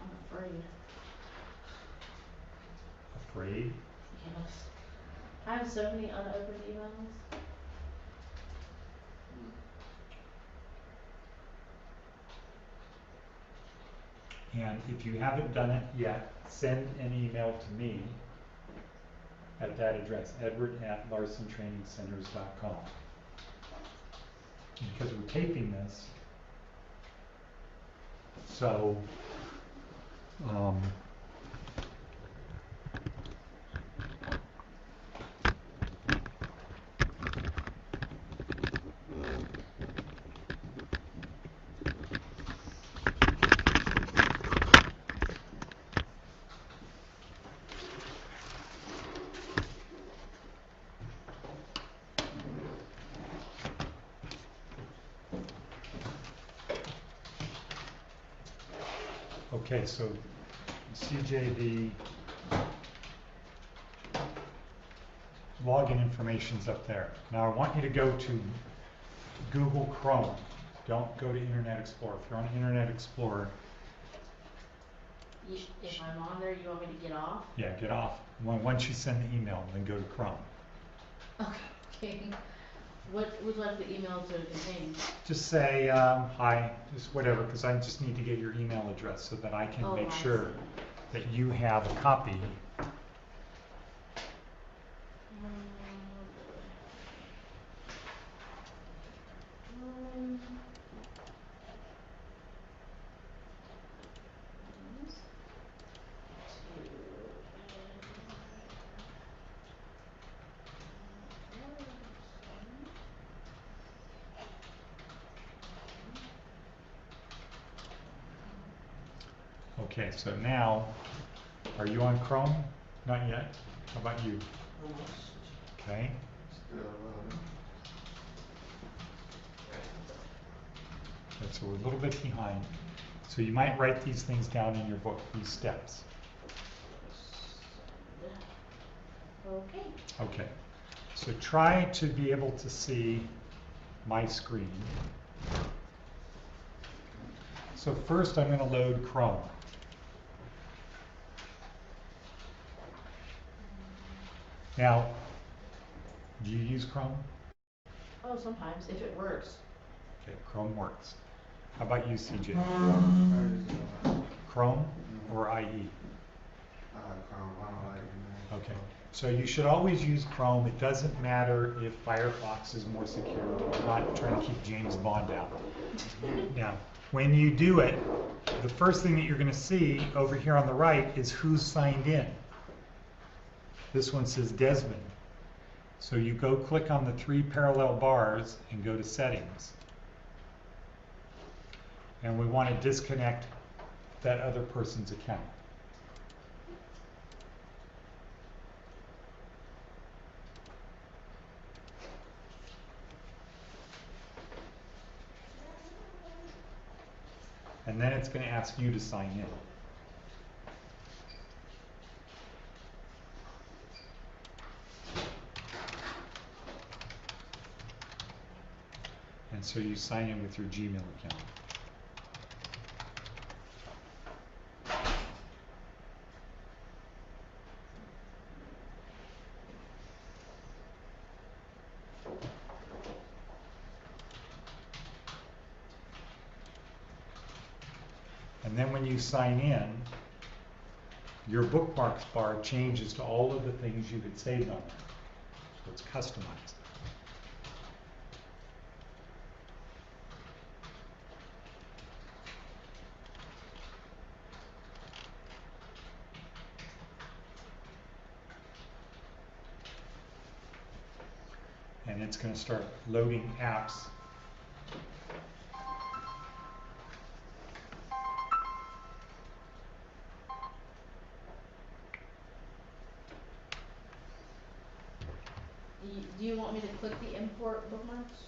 I'm afraid. Afraid? Yes. I have so many unopened emails. And if you haven't done it yet, send an email to me at that address, edward@larsontrainingcenters.com. Because we're taping this, so okay, so CJ, the login information's up there. Now I want you to go to Google Chrome. Don't go to Internet Explorer. If you're on Internet Explorer, If I'm on there, you want me to get off? yeah, get off. Once you send the email, then go to Chrome. Okay. What would you like the email to contain? Just say hi, just whatever, because I just need to get your email address so that I can make I sure see. that you have a copy. Okay, so now, are you on Chrome? Not yet. How about you? Almost. Okay. Still loading. Okay, so we're a little bit behind. So you might write these things down in your book, these steps. Okay. Okay. So try to be able to see my screen. So first I'm going to load Chrome. Now, do you use Chrome? Oh, sometimes, if it works. Okay, Chrome works. How about you, CJ? I Chrome or IE? like Chrome. I don't like it. Okay, so you should always use Chrome. It doesn't matter if Firefox is more secure. I'm not trying to keep James Bond out. Now, when you do it, the first thing that you're going to see over here on the right is who's signed in. This one says Desmond. So you go click on the 3 parallel bars and go to Settings. And we want to disconnect that other person's account. And then it's going to ask you to sign in. And so you sign in with your Gmail account. And then when you sign in, your bookmarks bar changes to all of the things you had saved on there. So it's customized. And it's going to start loading apps. Do you want me to click the import bookmarks?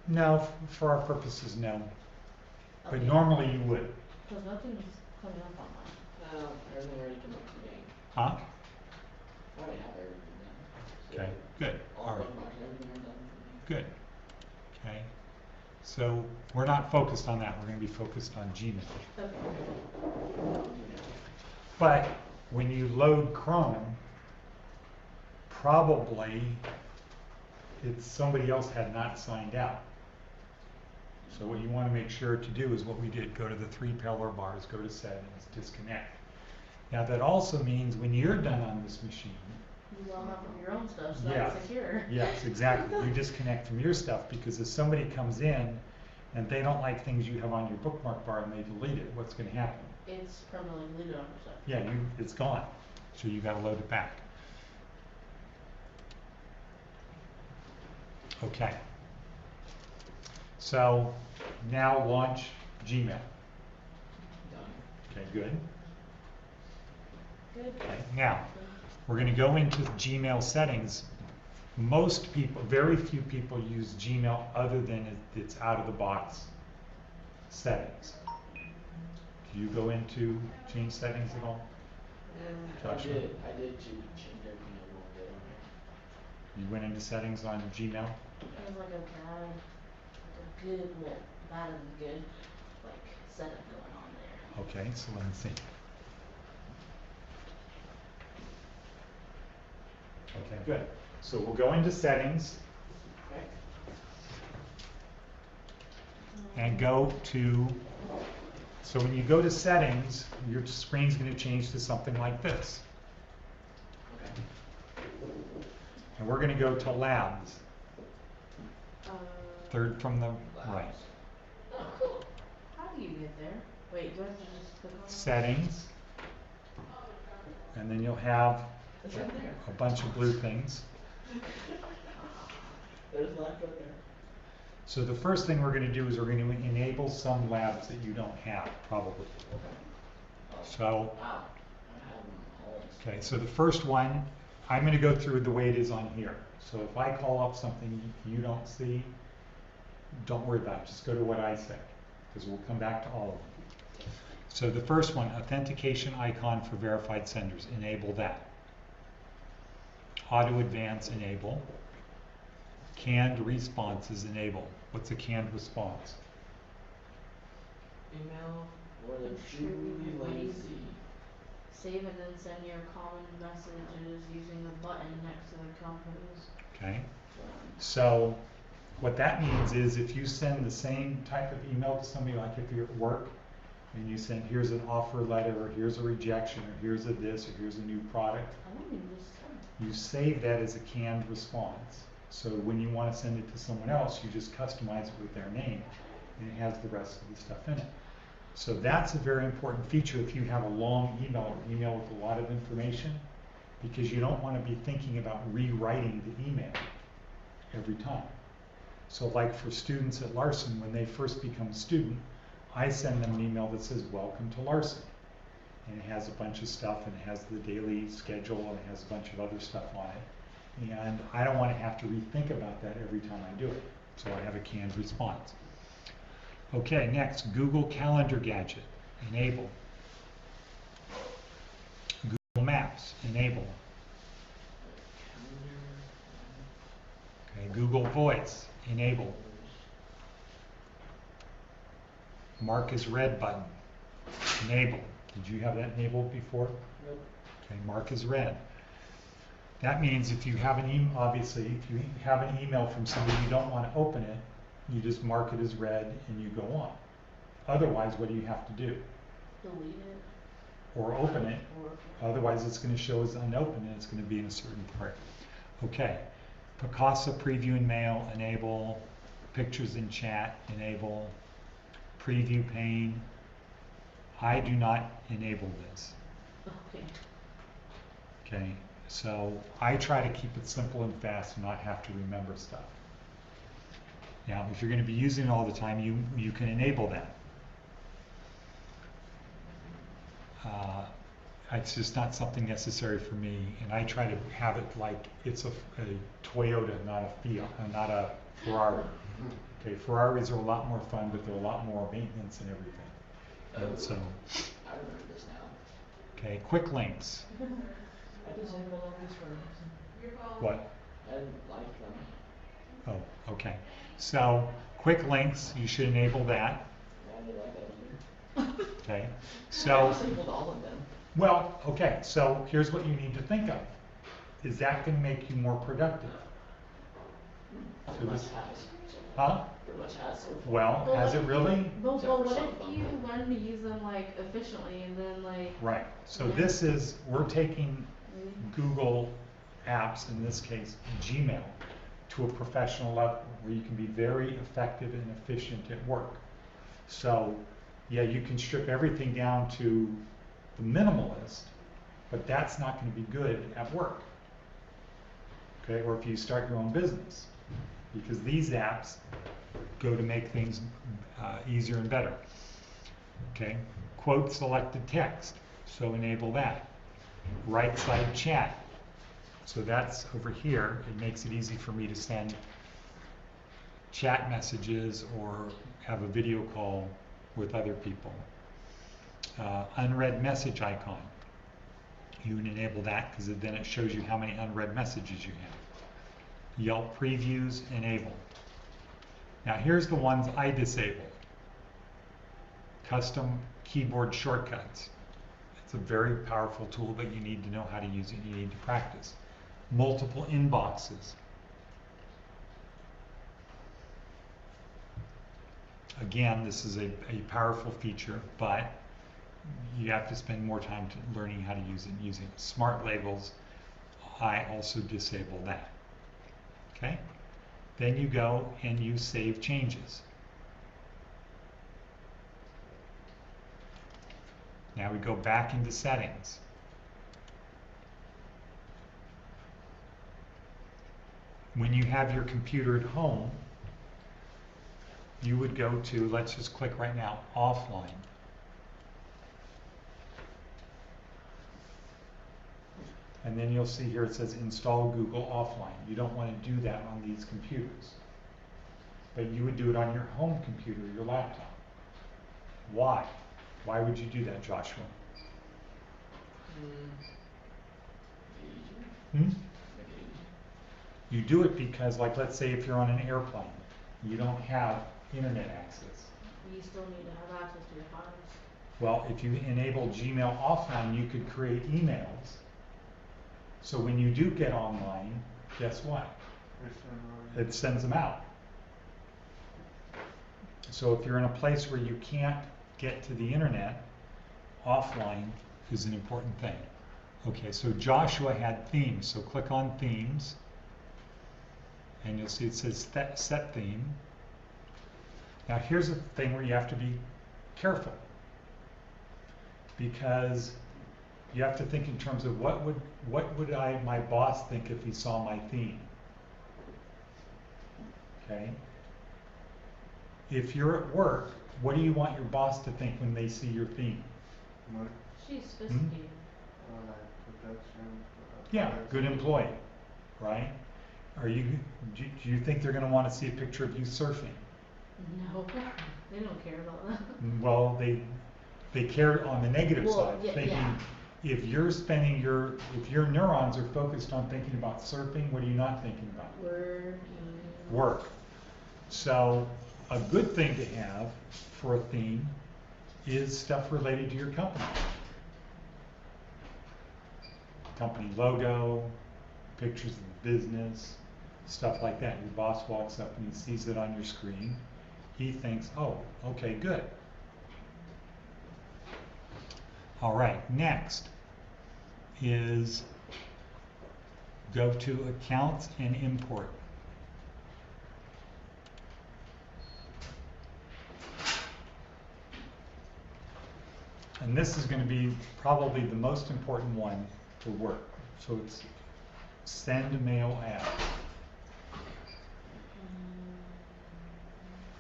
No, for our purposes, no. But Okay. normally you would. Because nothing's coming up on mine. Well, everything already came up for me. Huh? I already have everything done. So Okay, good. all All right. bookmarks and everything are done for me. Good. Okay. So we're not focused on that. We're going to be focused on Gmail. Okay. But when you load Chrome, probably it's somebody else had not signed out. So what you want to make sure to do is what we did. Go to the 3 parallel bars, go to Settings, disconnect. Now that also means when you're done on this machine, You log off of your own stuff, so Yeah. that's secure. yes, exactly, you disconnect from your stuff, because if somebody comes in and they don't like things you have on your bookmark bar and they delete it, what's gonna happen? It's permanently deleted on your stuff. Yeah, it's gone, so you gotta load it back. Okay. So now launch Gmail. Done. Okay, good. Good. Okay, now we're going to go into Gmail settings. Most people, very few people use Gmail other than it's out of the box settings. Do you go into change settings at all? Joshua? I did change everything a little bit on there. You went into settings on Gmail? It was like a bad, like a good, well, bad and good, like setup going on there. Okay, so let me see. Okay, good. So we'll go into settings Okay. and go to, so when you go to settings, your screen's going to change to something like this. Okay. And we're going to go to labs, third from the right. Labs. Oh, cool. How do you get there? Wait, do I have to just click on it? Settings, and then you'll have It's right there. a bunch of blue things. There's labs right there. So the first thing we're going to do is we're going to enable some labs that you don't have, probably. Okay. Oh, So, wow. I have them all. okay, so the first one, I'm going to go through the way it is on here. So if I call up something you don't see, don't worry about it. Just go to what I say, because we'll come back to all of them. So the first one, authentication icon for verified senders, enable that. Auto advance, enable. Canned responses, enable. What's a canned response? Email or the truly lazy. Save and then send your common messages using the button next to the companies. Okay. So what that means is if you send the same type of email to somebody, like if you're at work and you send, here's an offer letter, or here's a rejection, or here's a this, or here's a new product, I don't even just send. you save that as a canned response. So when you want to send it to someone else, you just customize it with their name, and it has the rest of the stuff in it. So that's a very important feature if you have a long email or email with a lot of information, because you don't want to be thinking about rewriting the email every time. So like for students at Larson, when they first become a student, I send them an email that says, welcome to Larson. And it has a bunch of stuff, and it has the daily schedule, and it has a bunch of other stuff on it. And I don't want to have to rethink about that every time I do it. So I have a canned response. Okay, next, Google Calendar Gadget, enable. Google Maps, enable. Okay, Google Voice, enable. Mark as read button, enable. Did you have that enabled before? Nope. Okay, mark as read. That means if you have an email, obviously, if you have an email from somebody you don't want to open it, you just mark it as read and you go on. Otherwise, what do you have to do? Delete it. Or open it. Or Otherwise, it's going to show as unopened and it's going to be in a certain part. Okay. Picasa preview in mail, enable. Pictures in chat, enable. Preview pane. I do not enable this. okay. Okay. So I try to keep it simple and fast and not have to remember stuff. Now, if you're going to be using it all the time, you can enable that. It's just not something necessary for me, and I try to have it like it's a Toyota, not a Fiat, not a Ferrari. Okay, Ferraris are a lot more fun, but they're a lot more maintenance and everything. And so, I remember this now. okay, quick links. I disabled all these for a reason. What? I didn't like them. Oh, okay. So, quick links, you should enable that. I didn't like that either. Okay. I So, disabled all of them. well, okay, so here's what you need to think of. Is that going to make you more productive? So Must this- has. Huh? pretty much has so far. Well, Well, has it really? But Except for what some if of you them. learn to use them like efficiently and then like Right. So Yeah. this is, we're taking maybe Google Apps, in this case Gmail, to a professional level where you can be very effective and efficient at work. So, yeah, you can strip everything down to the minimalist, but that's not going to be good at work. Okay, or if you start your own business, because these apps go to make things easier and better. Okay, quote selected text, so enable that. Right side chat, so that's over here. It makes it easy for me to send chat messages or have a video call with other people. Unread message icon, you would enable that because then it shows you how many unread messages you have. Yelp previews, enable. Now here's the ones I disabled. Custom keyboard shortcuts. It's a very powerful tool, but you need to know how to use it. You need to practice. Multiple inboxes. Again, this is a powerful feature, but you have to spend more time learning how to use it and using it. Smart labels, I also disable that. Okay? Then you go and you save changes. Now we go back into settings. When you have your computer at home, you would go to, let's just click right now, offline. And then you'll see here it says install Google offline. You don't want to do that on these computers. But you would do it on your home computer, your laptop. Why? Why would you do that, Joshua? Easier. Hmm? Make it easier. You do it because, like, let's say if you're on an airplane, you don't have internet access. you still need to have access to your files. Well, if you enable Gmail offline, you could create emails. So when you do get online, guess what? It sends them out. So if you're in a place where you can't get to the internet, offline is an important thing. Okay, so Joshua had themes, so click on themes, and you'll see it says set theme. Now here's a thing where you have to be careful, because you have to think in terms of what would my boss think if he saw my theme. Okay? If you're at work, what do you want your boss to think when they see your theme? What? She's sophisticated. Like production. Yeah, good employee, right? Do you think they're going to want to see a picture of you surfing? No, they don't care about that. Well, they care on the negative Well, side, yeah, thinking yeah. if your neurons are focused on thinking about surfing, what are you not thinking about? Work. So a good thing to have for a theme is stuff related to your company. Company logo, pictures of the business, stuff like that. Your boss walks up and he sees it on your screen. He thinks, oh, okay, good. All right, next is go to accounts and import. And this is going to be probably the most important one for work. So it's send mail ads.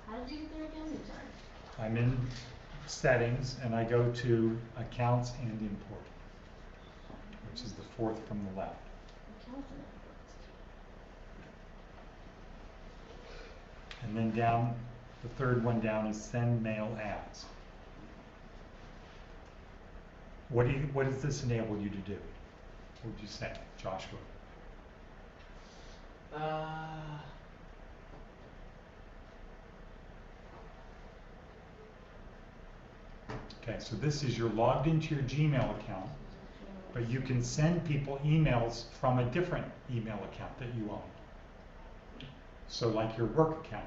How did you get there again? I'm sorry. I'm in settings and I go to accounts and import, which is the fourth from the left. Accounts and imports. And then down, the third one down is send mail ads. What does this enable you to do? What would you say, Joshua? Okay, so this is you're logged into your Gmail account, but you can send people emails from a different email account that you own. So like your work account.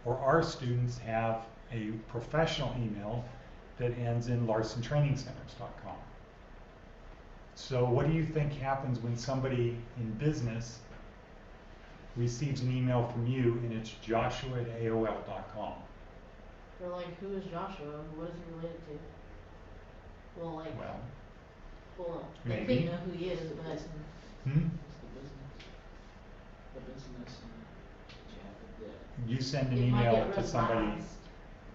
or our students have a professional email that ends in larsontrainingcenters.com. So what do you think happens when somebody in business receives an email from you and it's joshua@aol.com? They're like, who is Joshua? What is he related to? Well, like, Well, they maybe. know who he is, but It's hmm? the business and that you have to get. You send an it might email get to read somebody, last.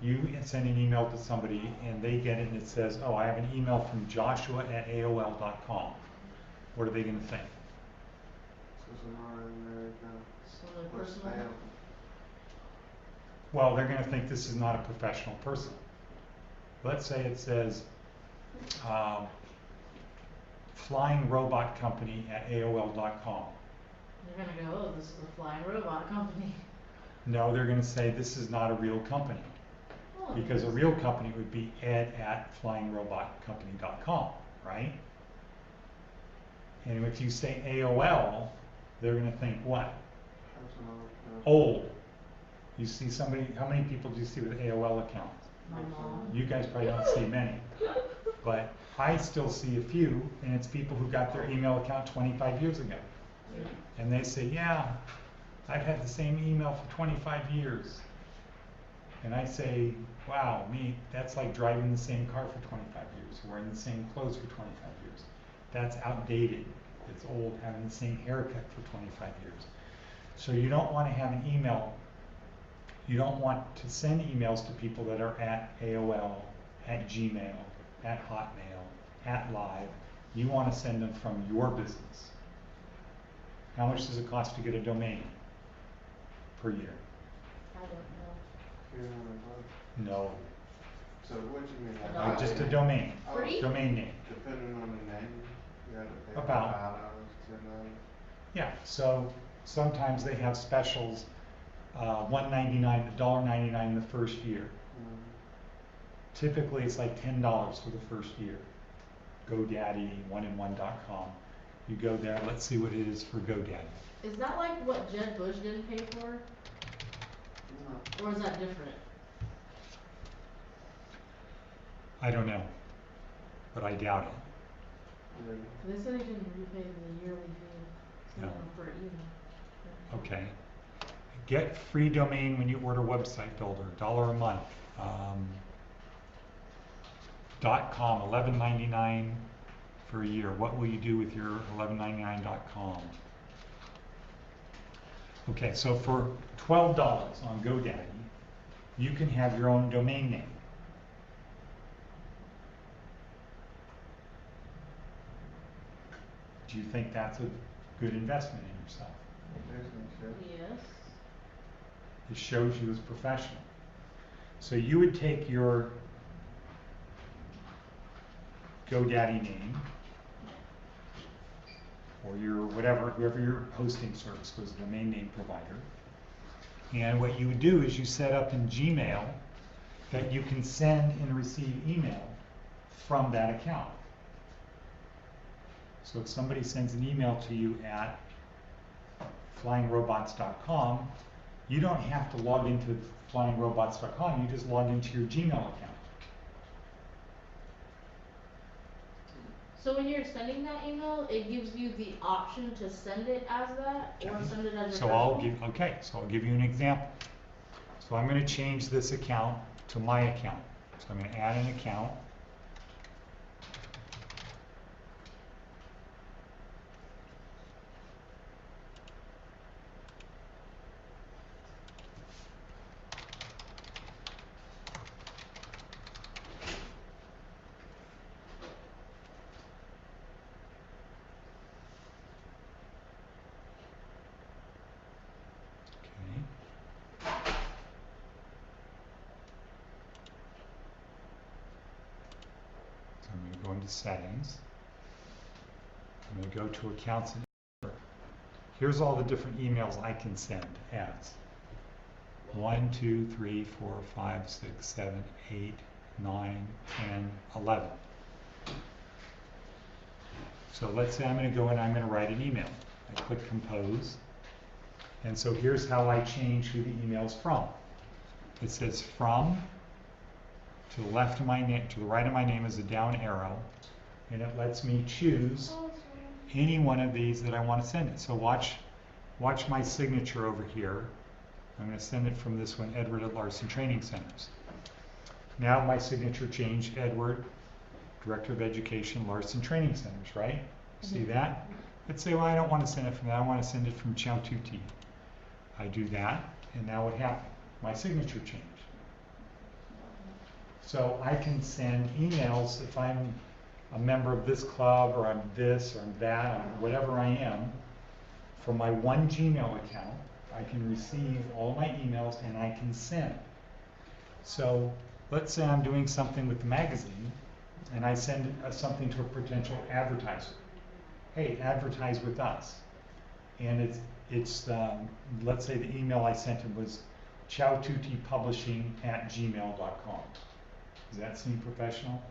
you send an email to somebody and they get it and it says, oh, I have an email from joshua@aol.com. What are they going to think? So some ordinary So they're what's personal. spam? Well, they're going to think this is not a professional person. Let's say it says flying robot company at AOL.com. They're gonna go, oh, this is a flying robot company. No, they're going to say this is not a real company, Oh, because a real company would be ed@flyingrobotcompany.com, right? And if you say AOL, they're going to think what? Personal account. Old. You see somebody, how many people do you see with AOL accounts? my mom. You guys probably don't see many, but I still see a few, and it's people who got their email account 25 years ago. Yeah. And they say, yeah, I've had the same email for 25 years. And I say, wow, me, that's like driving the same car for 25 years, wearing the same clothes for 25 years. That's outdated. It's old, having the same haircut for 25 years. So you don't want to have an email, you don't want to send emails to people that are at AOL, at Gmail, at Hotmail, at Live. You want to send them from your business. How much does it cost to get a domain per year? I don't know. $300. No, So what you mean? No. like just a domain, Oh, Free? domain name. depending on the name, you have to pay About. $5, $10. Yeah, so sometimes they have specials, $1.99, $1.99 the first year. Typically, it's like $10 for the first year. GoDaddy, oneandone.com. You go there, let's see what it is for GoDaddy. Is that like what Jeb Bush didn't pay for? No. Or is that different? I don't know, but I doubt it. Yeah. They said he didn't repay the yearly fee. No. For email. Okay. Get free domain when you order website builder, $1 a month. .com, $11.99 for a year. What will you do with your $11.99.com? Okay, so for $12 on GoDaddy, you can have your own domain name. Do you think that's a good investment in yourself? Business, yeah. Yes. It shows you as professional. So you would take your GoDaddy name, or your whatever, whoever your hosting service was, domain name provider, and what you would do is you set up in Gmail that you can send and receive email from that account. So if somebody sends an email to you at flyingrobots.com, you don't have to log into flyingrobots.com, you just log into your Gmail account. So when you're sending that email, it gives you the option to send it as that or Okay. send it as your So personal? I'll give you an example. So I'm going to change this account to my account. So I'm going to add an account. Okay. So I'm going to go into settings. I'm going to go to accounts and here's all the different emails I can send as 1, 2, 3, 4, 5, 6, 7, 8, 9, 10, 11. So let's say I'm going to go and I'm going to write an email. I click compose. And so here's how I change who the email's from. it says from, to the left of my name, to the right of my name is a down arrow, and it lets me choose any one of these that I want to send it. So watch my signature over here. I'm going to send it from this one, Edward at Larson Training Centers. Now my signature changed, Edward, Director of Education, Larson Training Centers, right? See that? Let's say, well, I don't want to send it from that. I want to send it from Chow Tuti. I do that, and now what happened? My signature changed. So I can send emails if I'm a member of this club, or I'm this, or I'm that, or whatever I am. From my one Gmail account, I can receive all my emails and I can send. So let's say I'm doing something with the magazine and I send something to a potential advertiser. Hey, advertise with us. And it's let's say the email I sent him was chowtutipublishing@gmail.com. Does that seem professional?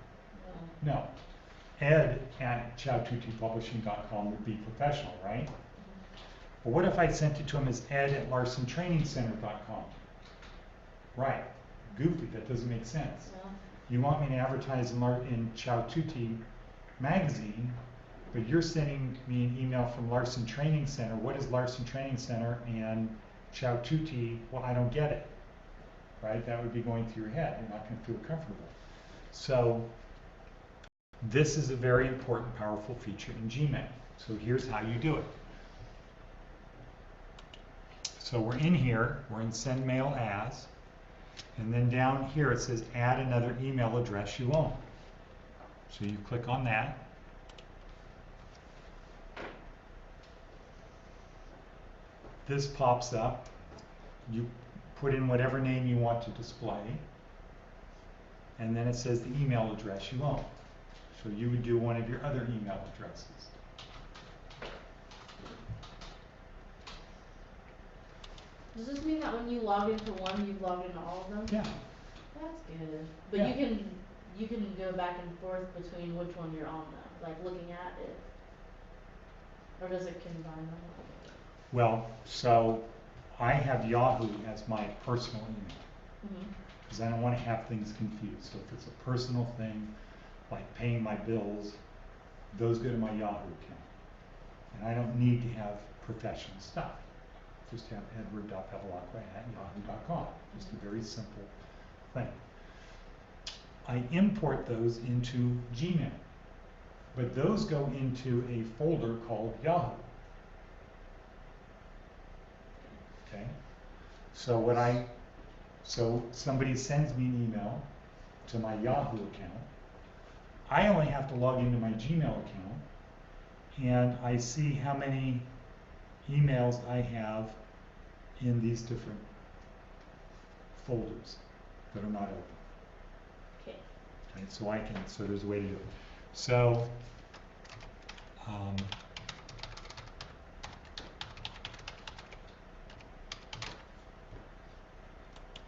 No. Ed@chowtutipublishing.com would be professional, right? But what if I sent it to him as ed@larsontrainingcenter.com? Right. Goofy, that doesn't make sense. Yeah. You want me to advertise in Chow Tuti magazine, but you're sending me an email from Larson Training Center. What is Larson Training Center and Chow Tuti? Well, I don't get it. Right? That would be going through your head. You're not going to feel comfortable. So this is a very important, powerful feature in Gmail. So here's how you do it. So we're in here, we're in send mail as, and then down here it says add another email address you own. So you click on that. This pops up. You put in whatever name you want to display, and then it says the email address you own. So you would do one of your other email addresses. Does this mean that when you log into one, you've logged into all of them? Yeah. That's good. But Yeah. you can go back and forth between which one you're on though, like looking at it. Or does it combine them? Well, so I have Yahoo as my personal email because I don't want to have things confused. So if it's a personal thing, like paying my bills, those go to my Yahoo account. And I don't need to have professional stuff. Just have edward.bevilacqua@yahoo.com. Just a very simple thing. I import those into Gmail, but those go into a folder called Yahoo. Okay? So somebody sends me an email to my Yahoo account. I only have to log into my Gmail account, and I see how many emails I have in these different folders that are not open. Okay. Okay, so there's a way to do it. So,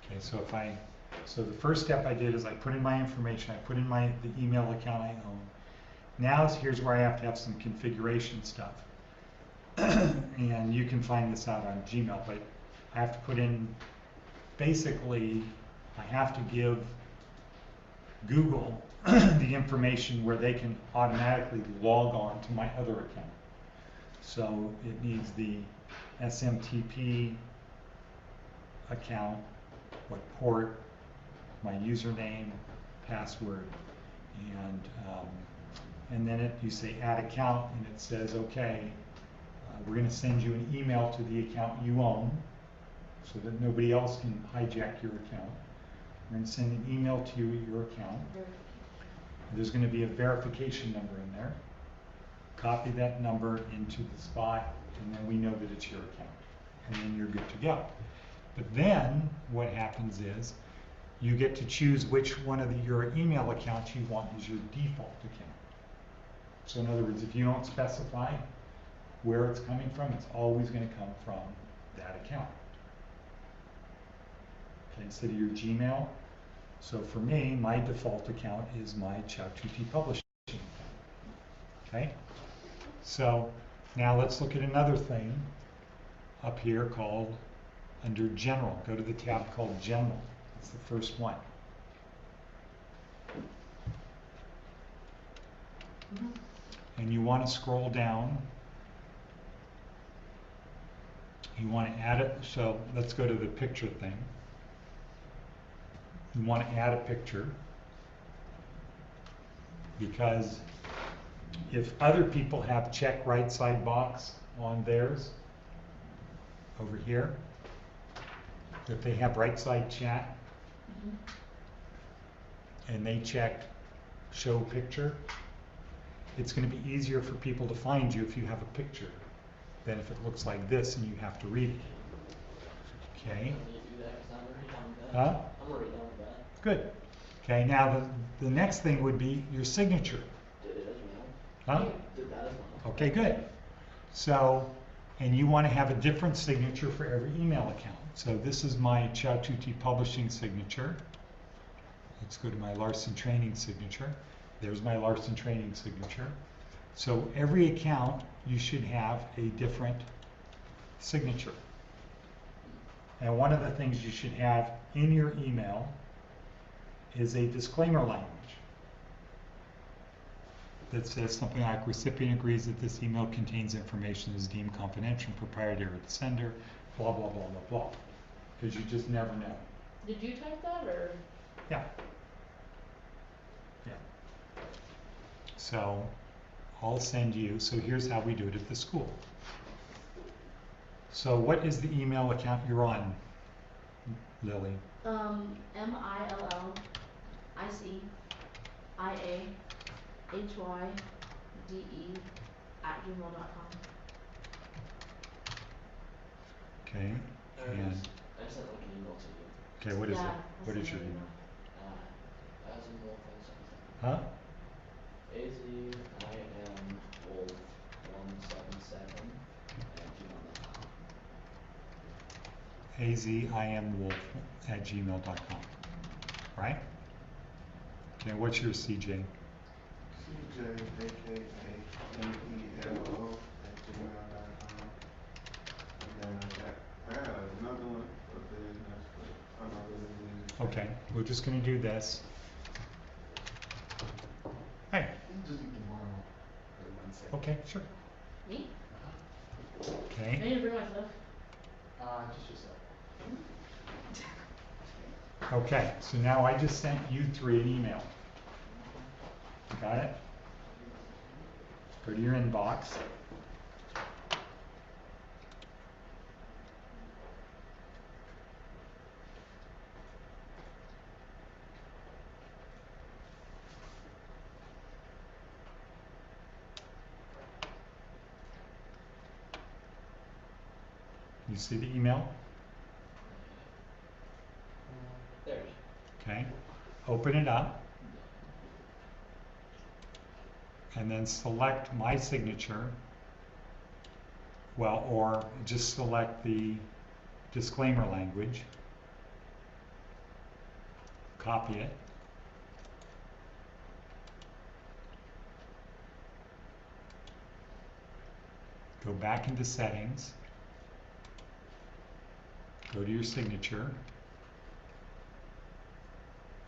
okay, so the first step I did is I put in my information, I put in the email account I own. Now here's where I have to have some configuration stuff. And you can find this out on Gmail, but I have to put in, basically, I have to give Google the information where they can automatically log on to my other account. So it needs the SMTP account, what port, my username, password, and then you say add account, and it says, okay, we're going to send you an email to the account you own so that nobody else can hijack your account. We're going to send an email to your account. There's going to be a verification number in there. Copy that number into the spot, and then we know that it's your account. And then you're good to go. But then what happens is you get to choose which one of your email accounts you want as your default account. So in other words, if you don't specify where it's coming from, it's always going to come from that account. Okay, instead of your Gmail. So for me, my default account is my Chow Tuti Publishing account. Okay? So now let's look at another thing up here called under General. Go to the tab called General. It's the first one. And you want to scroll down. You want to add it, so let's go to the picture thing. You want to add a picture because if other people have check right side box on theirs over here, if they have right side chat and they check show picture, it's going to be easier for people to find you if you have a picture than if it looks like this and you have to read it. Okay? Let me do that 'cause I'm already done with that. Huh? I'm already done with that. Good. Okay, now the next thing would be your signature. Did it as well. Huh? Did that as well. Okay, good. So, and you want to have a different signature for every email account. So this is my Chow Tutti Publishing signature. Let's go to my Larson Training signature. There's my Larson Training signature. So every account you should have a different signature. And one of the things you should have in your email is a disclaimer language that says something like, recipient agrees that this email contains information that is deemed confidential and proprietary to the sender, blah, blah, blah, blah, blah. Because you just never know. Did you type that or? Yeah. Yeah. So I'll send you, so here's how we do it at the school. So what is the email account you're on, Lily? MILLICIHYDE@gmail.com. Okay. There it And is. I sent like an email to you. okay, what is Yeah, it? What is your email? As in Wolf 177. Huh? AZIMWolf177 azimwolf@gmail.com. Right? Okay, what's your CJ? CJAKAMELO@gmail.com. And then I got another one for business, but I'm not really using it. Okay, we're just going to do this. Hey. Just tomorrow or Wednesday. Okay, sure. Me? I Okay. need to bring my stuff. Just yourself. Okay, so now I just sent you three an email. Got it? Go to your inbox. You see the email? There's. Okay. Open it up. And then select my signature. Well, or just select the disclaimer language. Copy it. Go back into settings. Go to your signature.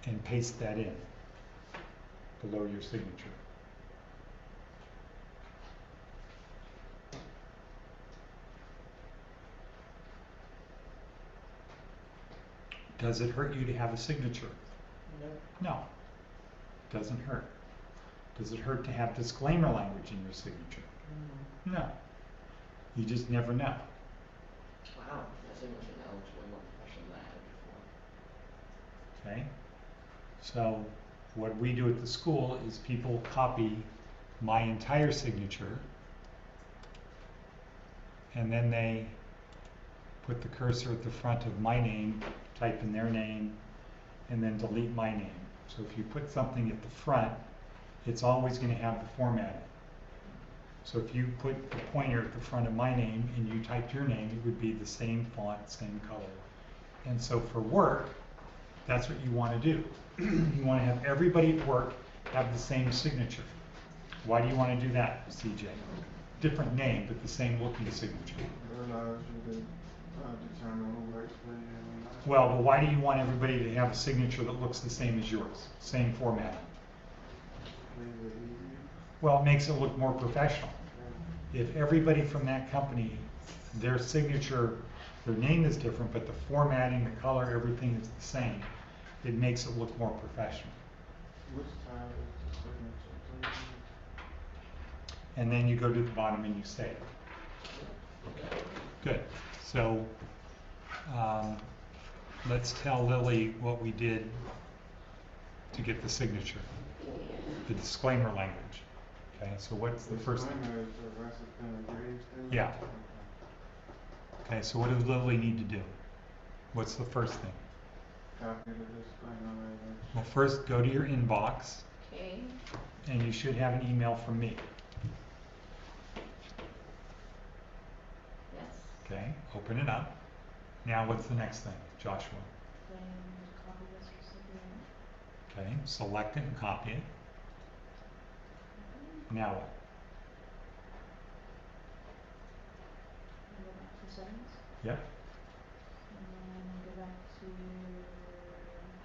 And paste that in below your signature. Does it hurt you to have a signature? No. No. Doesn't hurt. Does it hurt to have disclaimer language in your signature? No. You just never know. Wow. My signature now looks way more professional than I had before. Okay? So what we do at the school is people copy my entire signature and then they put the cursor at the front of my name, type in their name, and then delete my name. So if you put something at the front, it's always going to have the formatting. So if you put the pointer at the front of my name and you typed your name, it would be the same font, same color. And so for work, that's what you want to do. You want to have everybody at work have the same signature. Why do you want to do that, CJ? Different name, but the same looking signature. It allows you to determine who works for you and not. Well, but why do you want everybody to have a signature that looks the same as yours? Same formatting? Makes it easier. Well, it makes it look more professional. Yeah. If everybody from that company, their signature, their name is different, but the formatting, the color, everything is the same, it makes it look more professional. Which time is the signature, please? And then you go to the bottom and you save. Good. So let's tell Lily what we did to get the signature, the disclaimer language. Okay, so what's the first thing? Disclaimer is the recipient agrees to? Yeah. Okay, so what does Lily need to do? What's the first thing? Copy the disclaimer language. Well, first go to your inbox Okay. and you should have an email from me. Yes. Okay, open it up. Now what's the next thing, Joshua? Then copy this recipient. Okay, select it and copy it. Now what? And go back to settings. Yep. And then go back to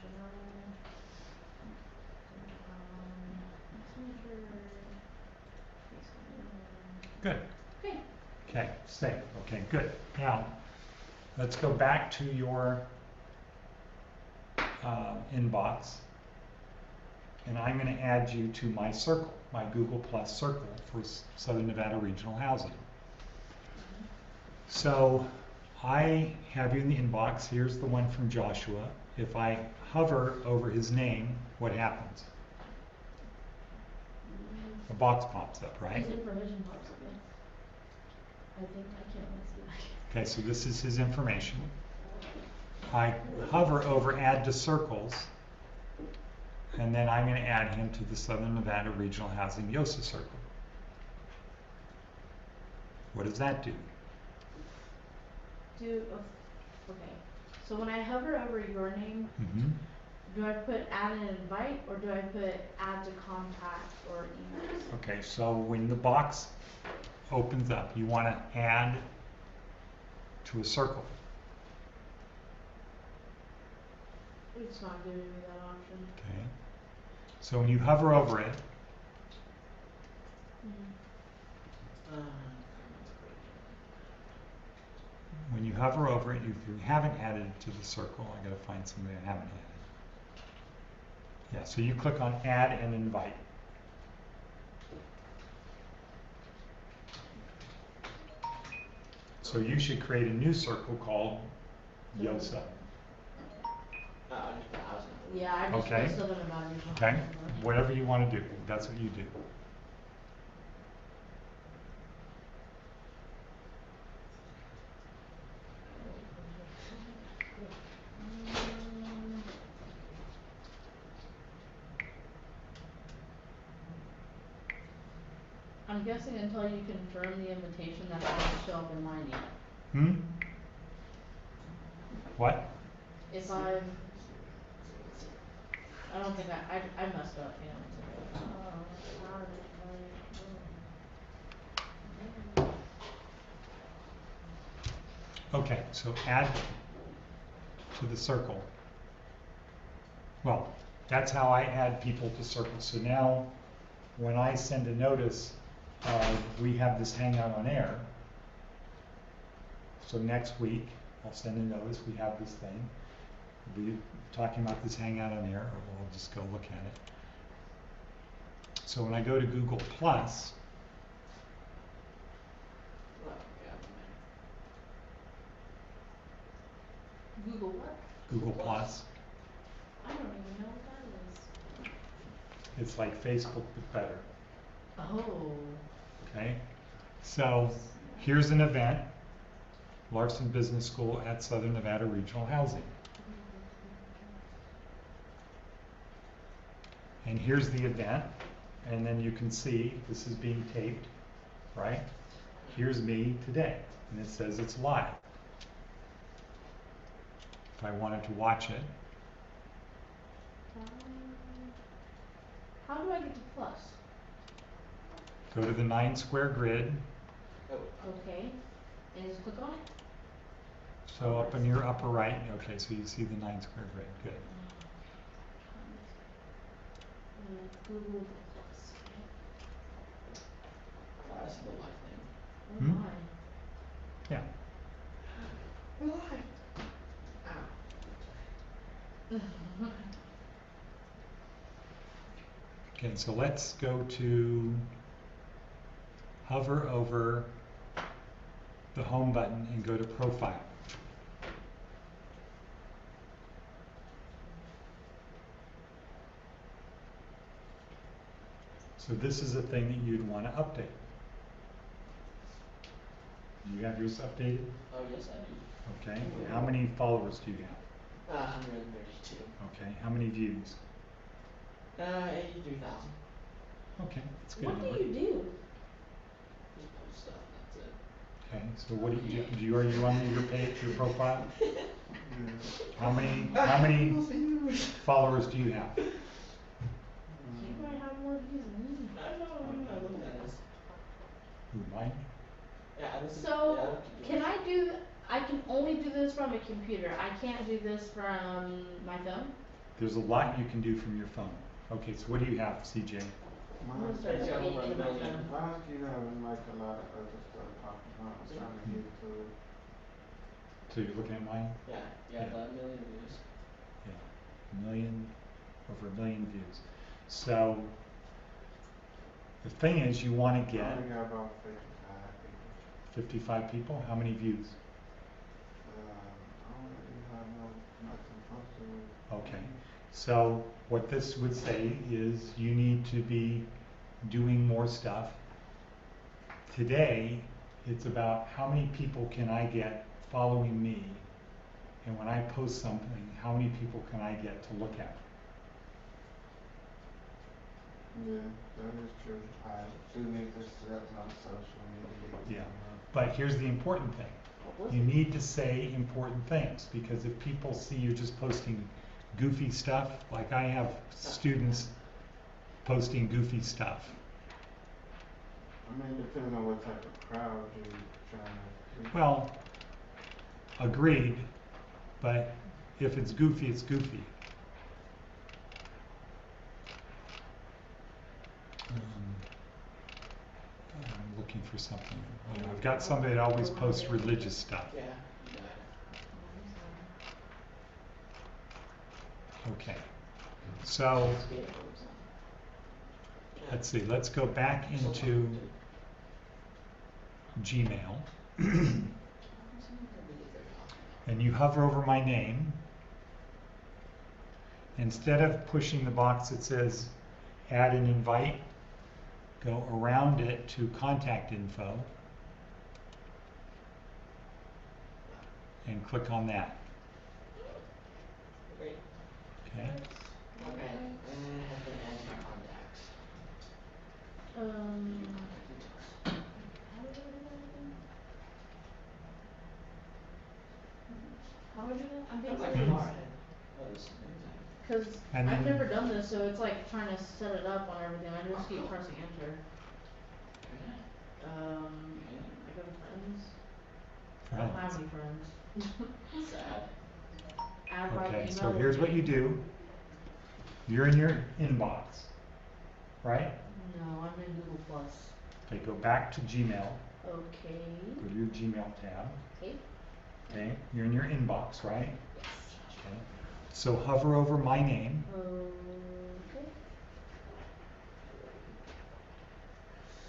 general. Signature. Good. Okay. Okay, save. Okay, good. Now, let's go back to your inbox. And I'm going to add you to my circle, my Google Plus circle for Southern Nevada Regional Housing. So I have you in the inbox. Here's the one from Joshua. If I hover over his name, what happens? A box pops up, right? His information pops up, yeah. I think I can't let's see that. Okay, so this is his information. I hover over add to circles, and then I'm going to add him to the Southern Nevada Regional Housing YOSA circle. What does that do? Okay. So when I hover over your name, Mm-hmm. do I put add an invite or do I put add to contact or emails? Okay, so when the box opens up, you want to add to a circle. It's not giving me that option. Okay. So when you hover over it, when you hover over it, if you haven't added it to the circle, I gotta find somebody I haven't added. Yeah, so you click on add and invite. So you should create a new circle called YOSA. Yeah, I just Okay. put Southern Nevada Regional Okay? Housing. Whatever you want to do, that's what you do. I'm guessing until you confirm the invitation, that's going to show up in my name. Hmm? What? If I don't think I messed up, yeah. Okay, so add to the circle. Well, that's how I add people to circles. So now, when I send a notice, we have this hangout on air. So next week, I'll send a notice, we have this thing. We'll be talking about this hangout on air, or we'll just go look at it. So when I go to Google Plus, Google what? Google Plus, I don't even know what that is. it's like Facebook but better. Oh. Okay, so here's an event, Larson Business School at Southern Nevada Regional Housing. And here's the event, and then you can see this is being taped, right? Here's me today, and it says it's live. If I wanted to watch it, How do I get to plus? go to the 9 square grid, Okay. And just click on it? So up in your upper right, okay, so you see the 9 square grid, good. Google Plus. Oh, I see the live thing. Oh Hmm? my. Yeah. We're live. Ow. Okay, so let's go to hover over the home button and go to profile. So this is a thing that you'd want to update. You have yours updated? Oh, yes, I do. Okay. How many followers do you have? 132. Okay. How many views? 83,000. Okay, that's a good What number. do you do? Just post stuff, that's it. Okay, so what do you are you on your page, your profile? Yeah. How many followers do you have? You might have more views than me. I know, I looked at this. Who, mine? Yeah, I listened. So, yeah, I looked at can yours. I do, I can only do this from a computer. I can't do this from my phone? There's a lot you can do from your phone. Okay, so what do you have, CJ? I'm gonna Mine's start It's got over updating a my million. phone. mine's keep having like a lot of other stuff popping up. I'm trying to get to it. So you're looking at mine? Yeah, you have Yeah. 1 million views. Yeah, over a million views. So the thing is, you want to I get only got about 55 people. 55 people. How many views? I don't really have nothing posted. Okay. So what this would say is you need to be doing more stuff. Today, it's about how many people can I get following me, and when I post something, how many people can I get to look at it? Yeah, that is true. I do need to set my social media. Yeah. But here's the important thing. You need to say important things, because if people see you're just posting goofy stuff, like I have students posting goofy stuff. I mean, depending on what type of crowd you're trying to reach. Well, agreed, but if it's goofy, it's goofy. I'm looking for something. You know, I've got somebody that always posts religious stuff. Yeah, you got it. Okay. So Skateboards on. let's see. Let's go back into Gmail. And you hover over my name. Instead of pushing the box that says add an invite, go around it to contact info and click on that. Great. Okay. Okay, and have to add my contacts. Contact details. How do I do that? I'm That's being like serious. far ahead. Oh, this is amazing. Cause And I've then- never done this, so it's like trying to set it up on everything. I just keep pressing enter. Okay. I go to friends. I don't have any friends. Sad. Add by Okay, email. so here's what you do. You're in your inbox, right? No, I'm in Google Plus. Okay, go back to Gmail. Okay. Go to your Gmail tab. Okay. Okay, you're in your inbox, right? Yes. Okay. So hover over my name. Okay.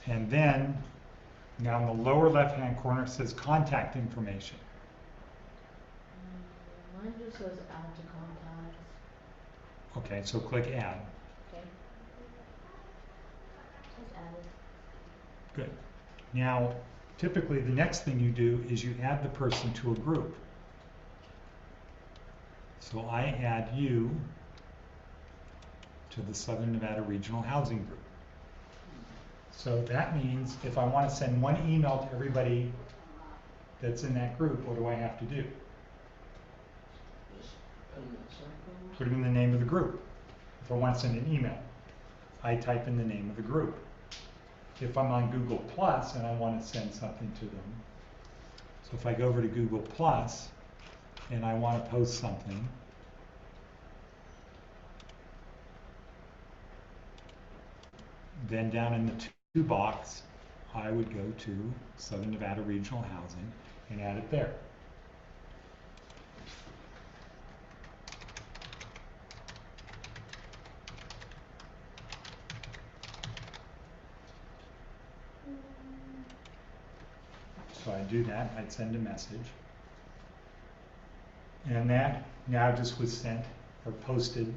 And then, now in the lower left-hand corner, it says contact information. Mine just says add to contacts. Okay, so click add. Okay. Says added. Good. Now, typically the next thing you do is you add the person to a group. So I add you to the Southern Nevada Regional Housing Group. So that means if I want to send one email to everybody that's in that group, what do I have to do? Just put in the circle. Put them in the name of the group. If I want to send an email, I type in the name of the group. If I'm on Google Plus and I want to send something to them, so if I go over to Google Plus, and I want to post something, then down in the to box, I would go to Southern Nevada Regional Housing and add it there. So I do that, I'd send a message. And that now just was sent or posted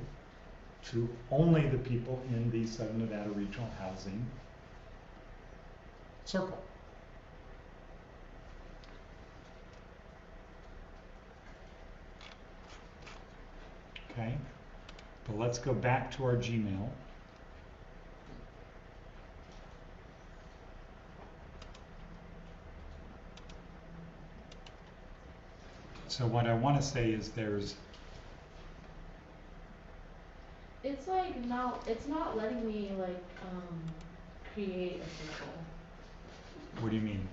to only the people in the Southern Nevada Regional Housing circle. Okay, but let's go back to our Gmail. So what I want to say is there's, It's like it's not letting me like create a circle. what do you mean?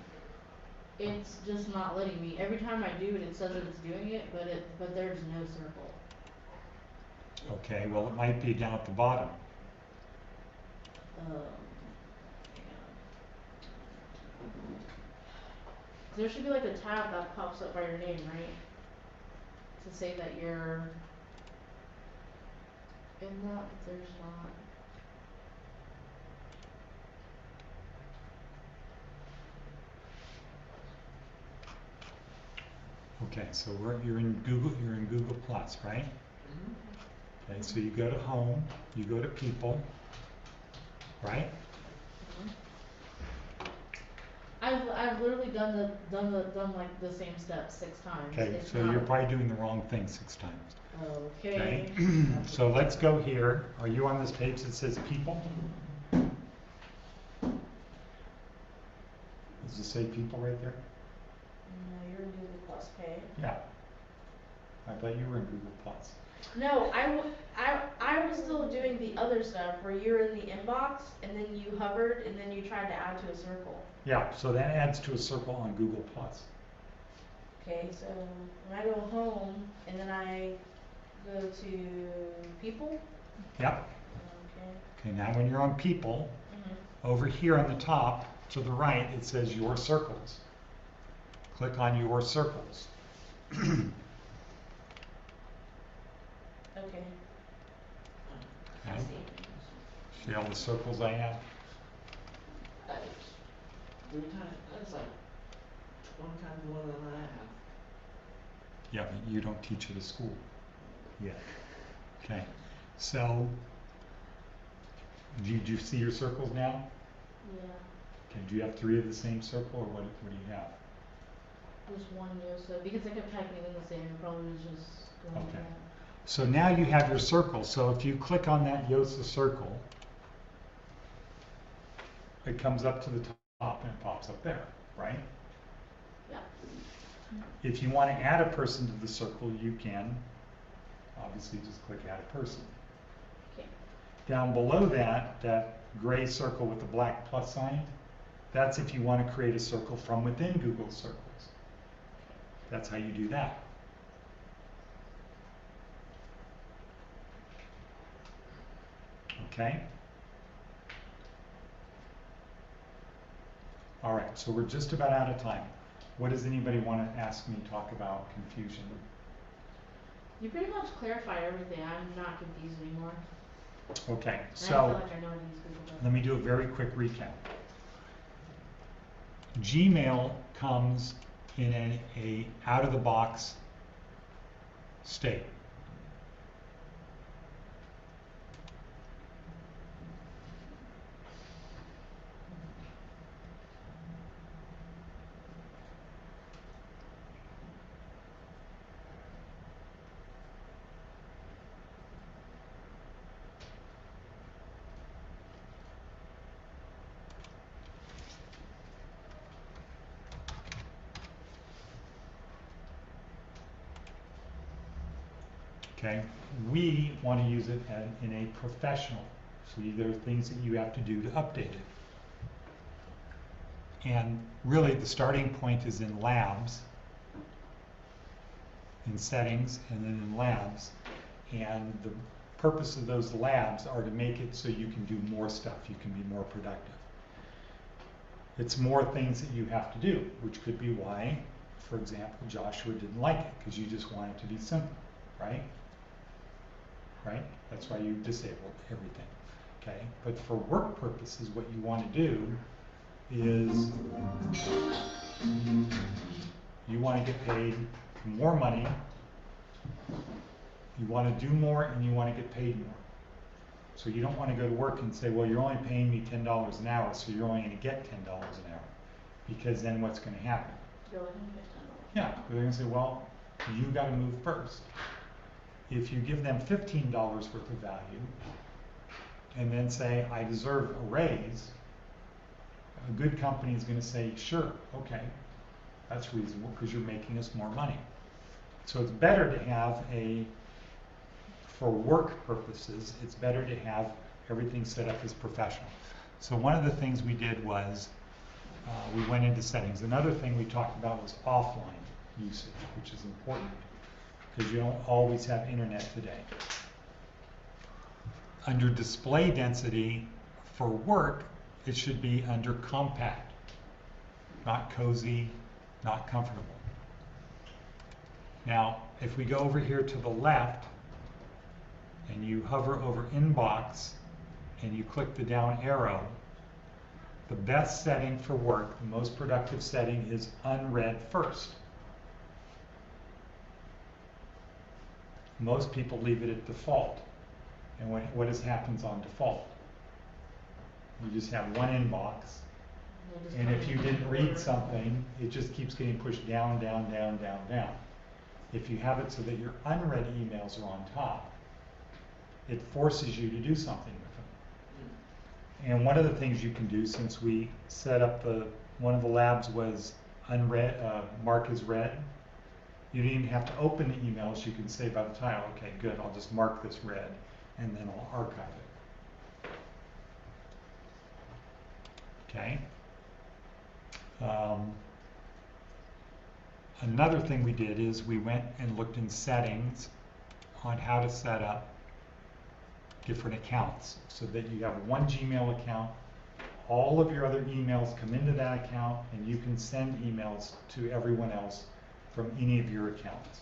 It's just not letting me. Every time I do it, it says that it's doing it, but there's no circle. Okay, well it might be down at the bottom. Hang on. There should be like a tab that pops up by your name, right? To say that you're in that, but there's not. Okay, so you're in Google Plus, right? Mm-hmm. Okay, so you go to Home, you go to People, right? I've literally done like the same steps 6 times. Okay, It's so not, you're probably doing the wrong thing 6 times. okay. So let's go here. Are you on this page that says People? Does it say People right there? No, you're in Google Plus page. Yeah. I thought you were in Google Plus. No, I was still doing the other stuff where you're in the inbox and then you hovered and then you tried to add to a circle. Yeah, so that adds to a circle on Google Plus. Okay, so when I go home and then I go to people. Yep. Okay. Okay, now when you're on People, over here on the top to the right, it says Your Circles. Click on Your Circles. Okay. I Okay. see. See all the circles I have? That's 3 times, that's like 20 times more than I have. Yeah, but you don't teach at a school yet. Okay, so did you see your circles now? Yeah. Okay, do you have 3 of the same circle, or what do you have? Just one YOSA because I kept typing in the same. It probably was just going Okay. like that. So now you have your circle. So if you click on that YOSA circle, it comes up to the top and it pops up there, right? Yeah. If you want to add a person to the circle, you can obviously just click Add a Person. Okay. Down below that, that gray circle with the black plus sign, that's if you want to create a circle from within Google Circles. That's how you do that. Okay? All right, so we're just about out of time. What does anybody want to ask me, talk about, confusion? You pretty much clarified everything. I'm not confused anymore. Okay, And I so feel like I know what these people do. let me do a very quick recap. Gmail comes in a out-of-the-box state. Okay, we want to use it in a professional. So there are things that you have to do to update it. And really the starting point is in labs. in settings and then in labs. And the purpose of those labs are to make it so you can do more stuff, you can be more productive. It's more things that you have to do, which could be why, for example, Joshua didn't like it, because you just want it to be simple, right? Right? That's why you disabled everything, okay? But for work purposes, what you want to do is you want to get paid more money, you want to do more, and you want to get paid more. So you don't want to go to work and say, well, you're only paying me $10 an hour, so you're only going to get $10 an hour. Because then what's going to happen? You're only gonna get $10. Yeah, they're going to say, well, you got to move first. If you give them $15 worth of value, and then say, I deserve a raise, a good company is going to say, sure, okay, that's reasonable because you're making us more money. So it's better to have for work purposes, it's better to have everything set up as professional. So one of the things we did was we went into settings. Another thing we talked about was offline usage, which is important because you don't always have internet today. Under display density for work, it should be under compact, not cozy, not comfortable. Now, if we go over here to the left and you hover over inbox and you click the down arrow, the best setting for work, the most productive setting is unread first. Most people leave it at default. And what happens on default? You just have one inbox, and if you didn't read something, it just keeps getting pushed down, down, down, down, down. If you have it so that your unread emails are on top, it forces you to do something with them. And one of the things you can do, since we set up one of the labs was unread, mark as read, you don't even have to open the emails. You can say by the title, okay, good, I'll just mark this read, and then I'll archive it. Okay. Another thing we did is we went and looked in settings on how to set up different accounts so that you have one Gmail account, all of your other emails come into that account, and you can send emails to everyone else from any of your accounts.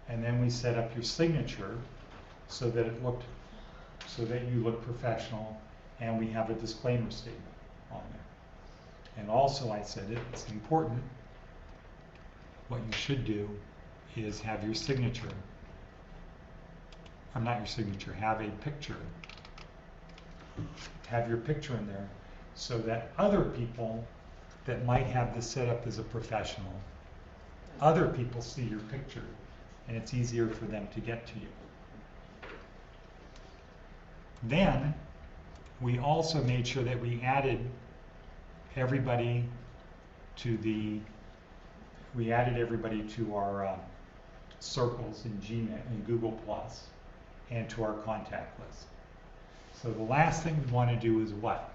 And then we set up your signature so that you look professional, and we have a disclaimer statement on there. And also I said it's important, what you should do is have your signature, or not your signature, have a picture, have your picture in there so that other people that might have this set up as a professional, other people see your picture, and it's easier for them to get to you. Then we also made sure that we added everybody to our circles in Gmail and Google Plus and to our contact list. So the last thing we want to do is what?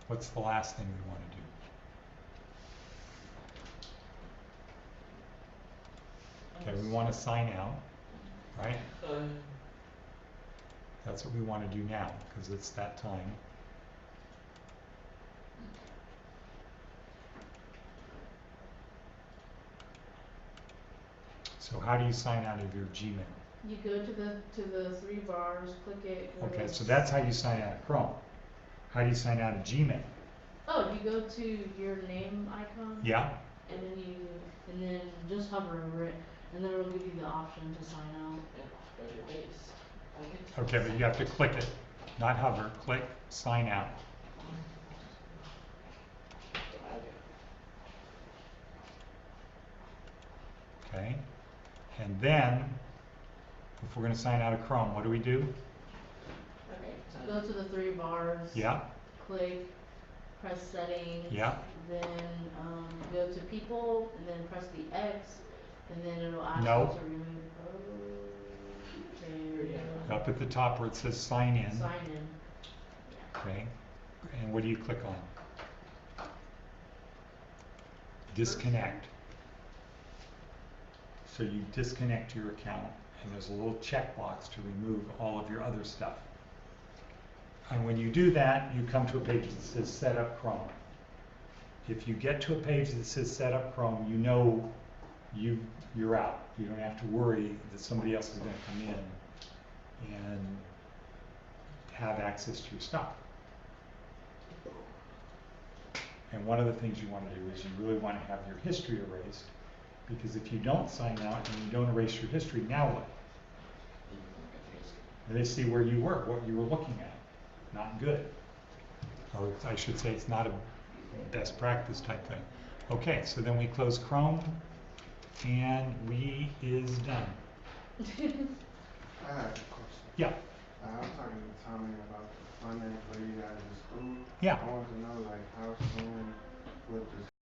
What's the last thing we want to do? Okay, we want to sign out, right? That's what we want to do now, because it's that time. So how do you sign out of your Gmail? You go to the three bars, click it. Okay, so that's how you sign out of Chrome. How do you sign out of Gmail? Oh, you go to your name icon. Yeah. And then just hover over it, and then it'll give you the option to sign out. Okay, but you have to click it, not hover. Click, sign out. Okay, and then if we're going to sign out of Chrome, what do we do? Go to the three bars. Yeah. Click, press settings. Yeah. Then go to people, and then press the X, and then it'll ask No. you to remove. Okay. Up at the top where it says sign in. Sign in. Okay, and what do you click on? Disconnect. So you disconnect your account, and there's a little checkbox to remove all of your other stuff. And when you do that, you come to a page that says Set up Chrome. If you get to a page that says Set up Chrome, you know you're out. You don't have to worry that somebody else is going to come in and have access to your stuff. And one of the things you want to do is you really want to have your history erased, because if you don't sign out and you don't erase your history, now what? They see where you were, what you were looking at. Not good. Or I should say it's not a best practice type thing. Okay, so then we close Chrome, and we is done. I have a question. Yeah, I was talking to Tommy about the funding for you guys in school. yeah. I want to know, like, how soon would the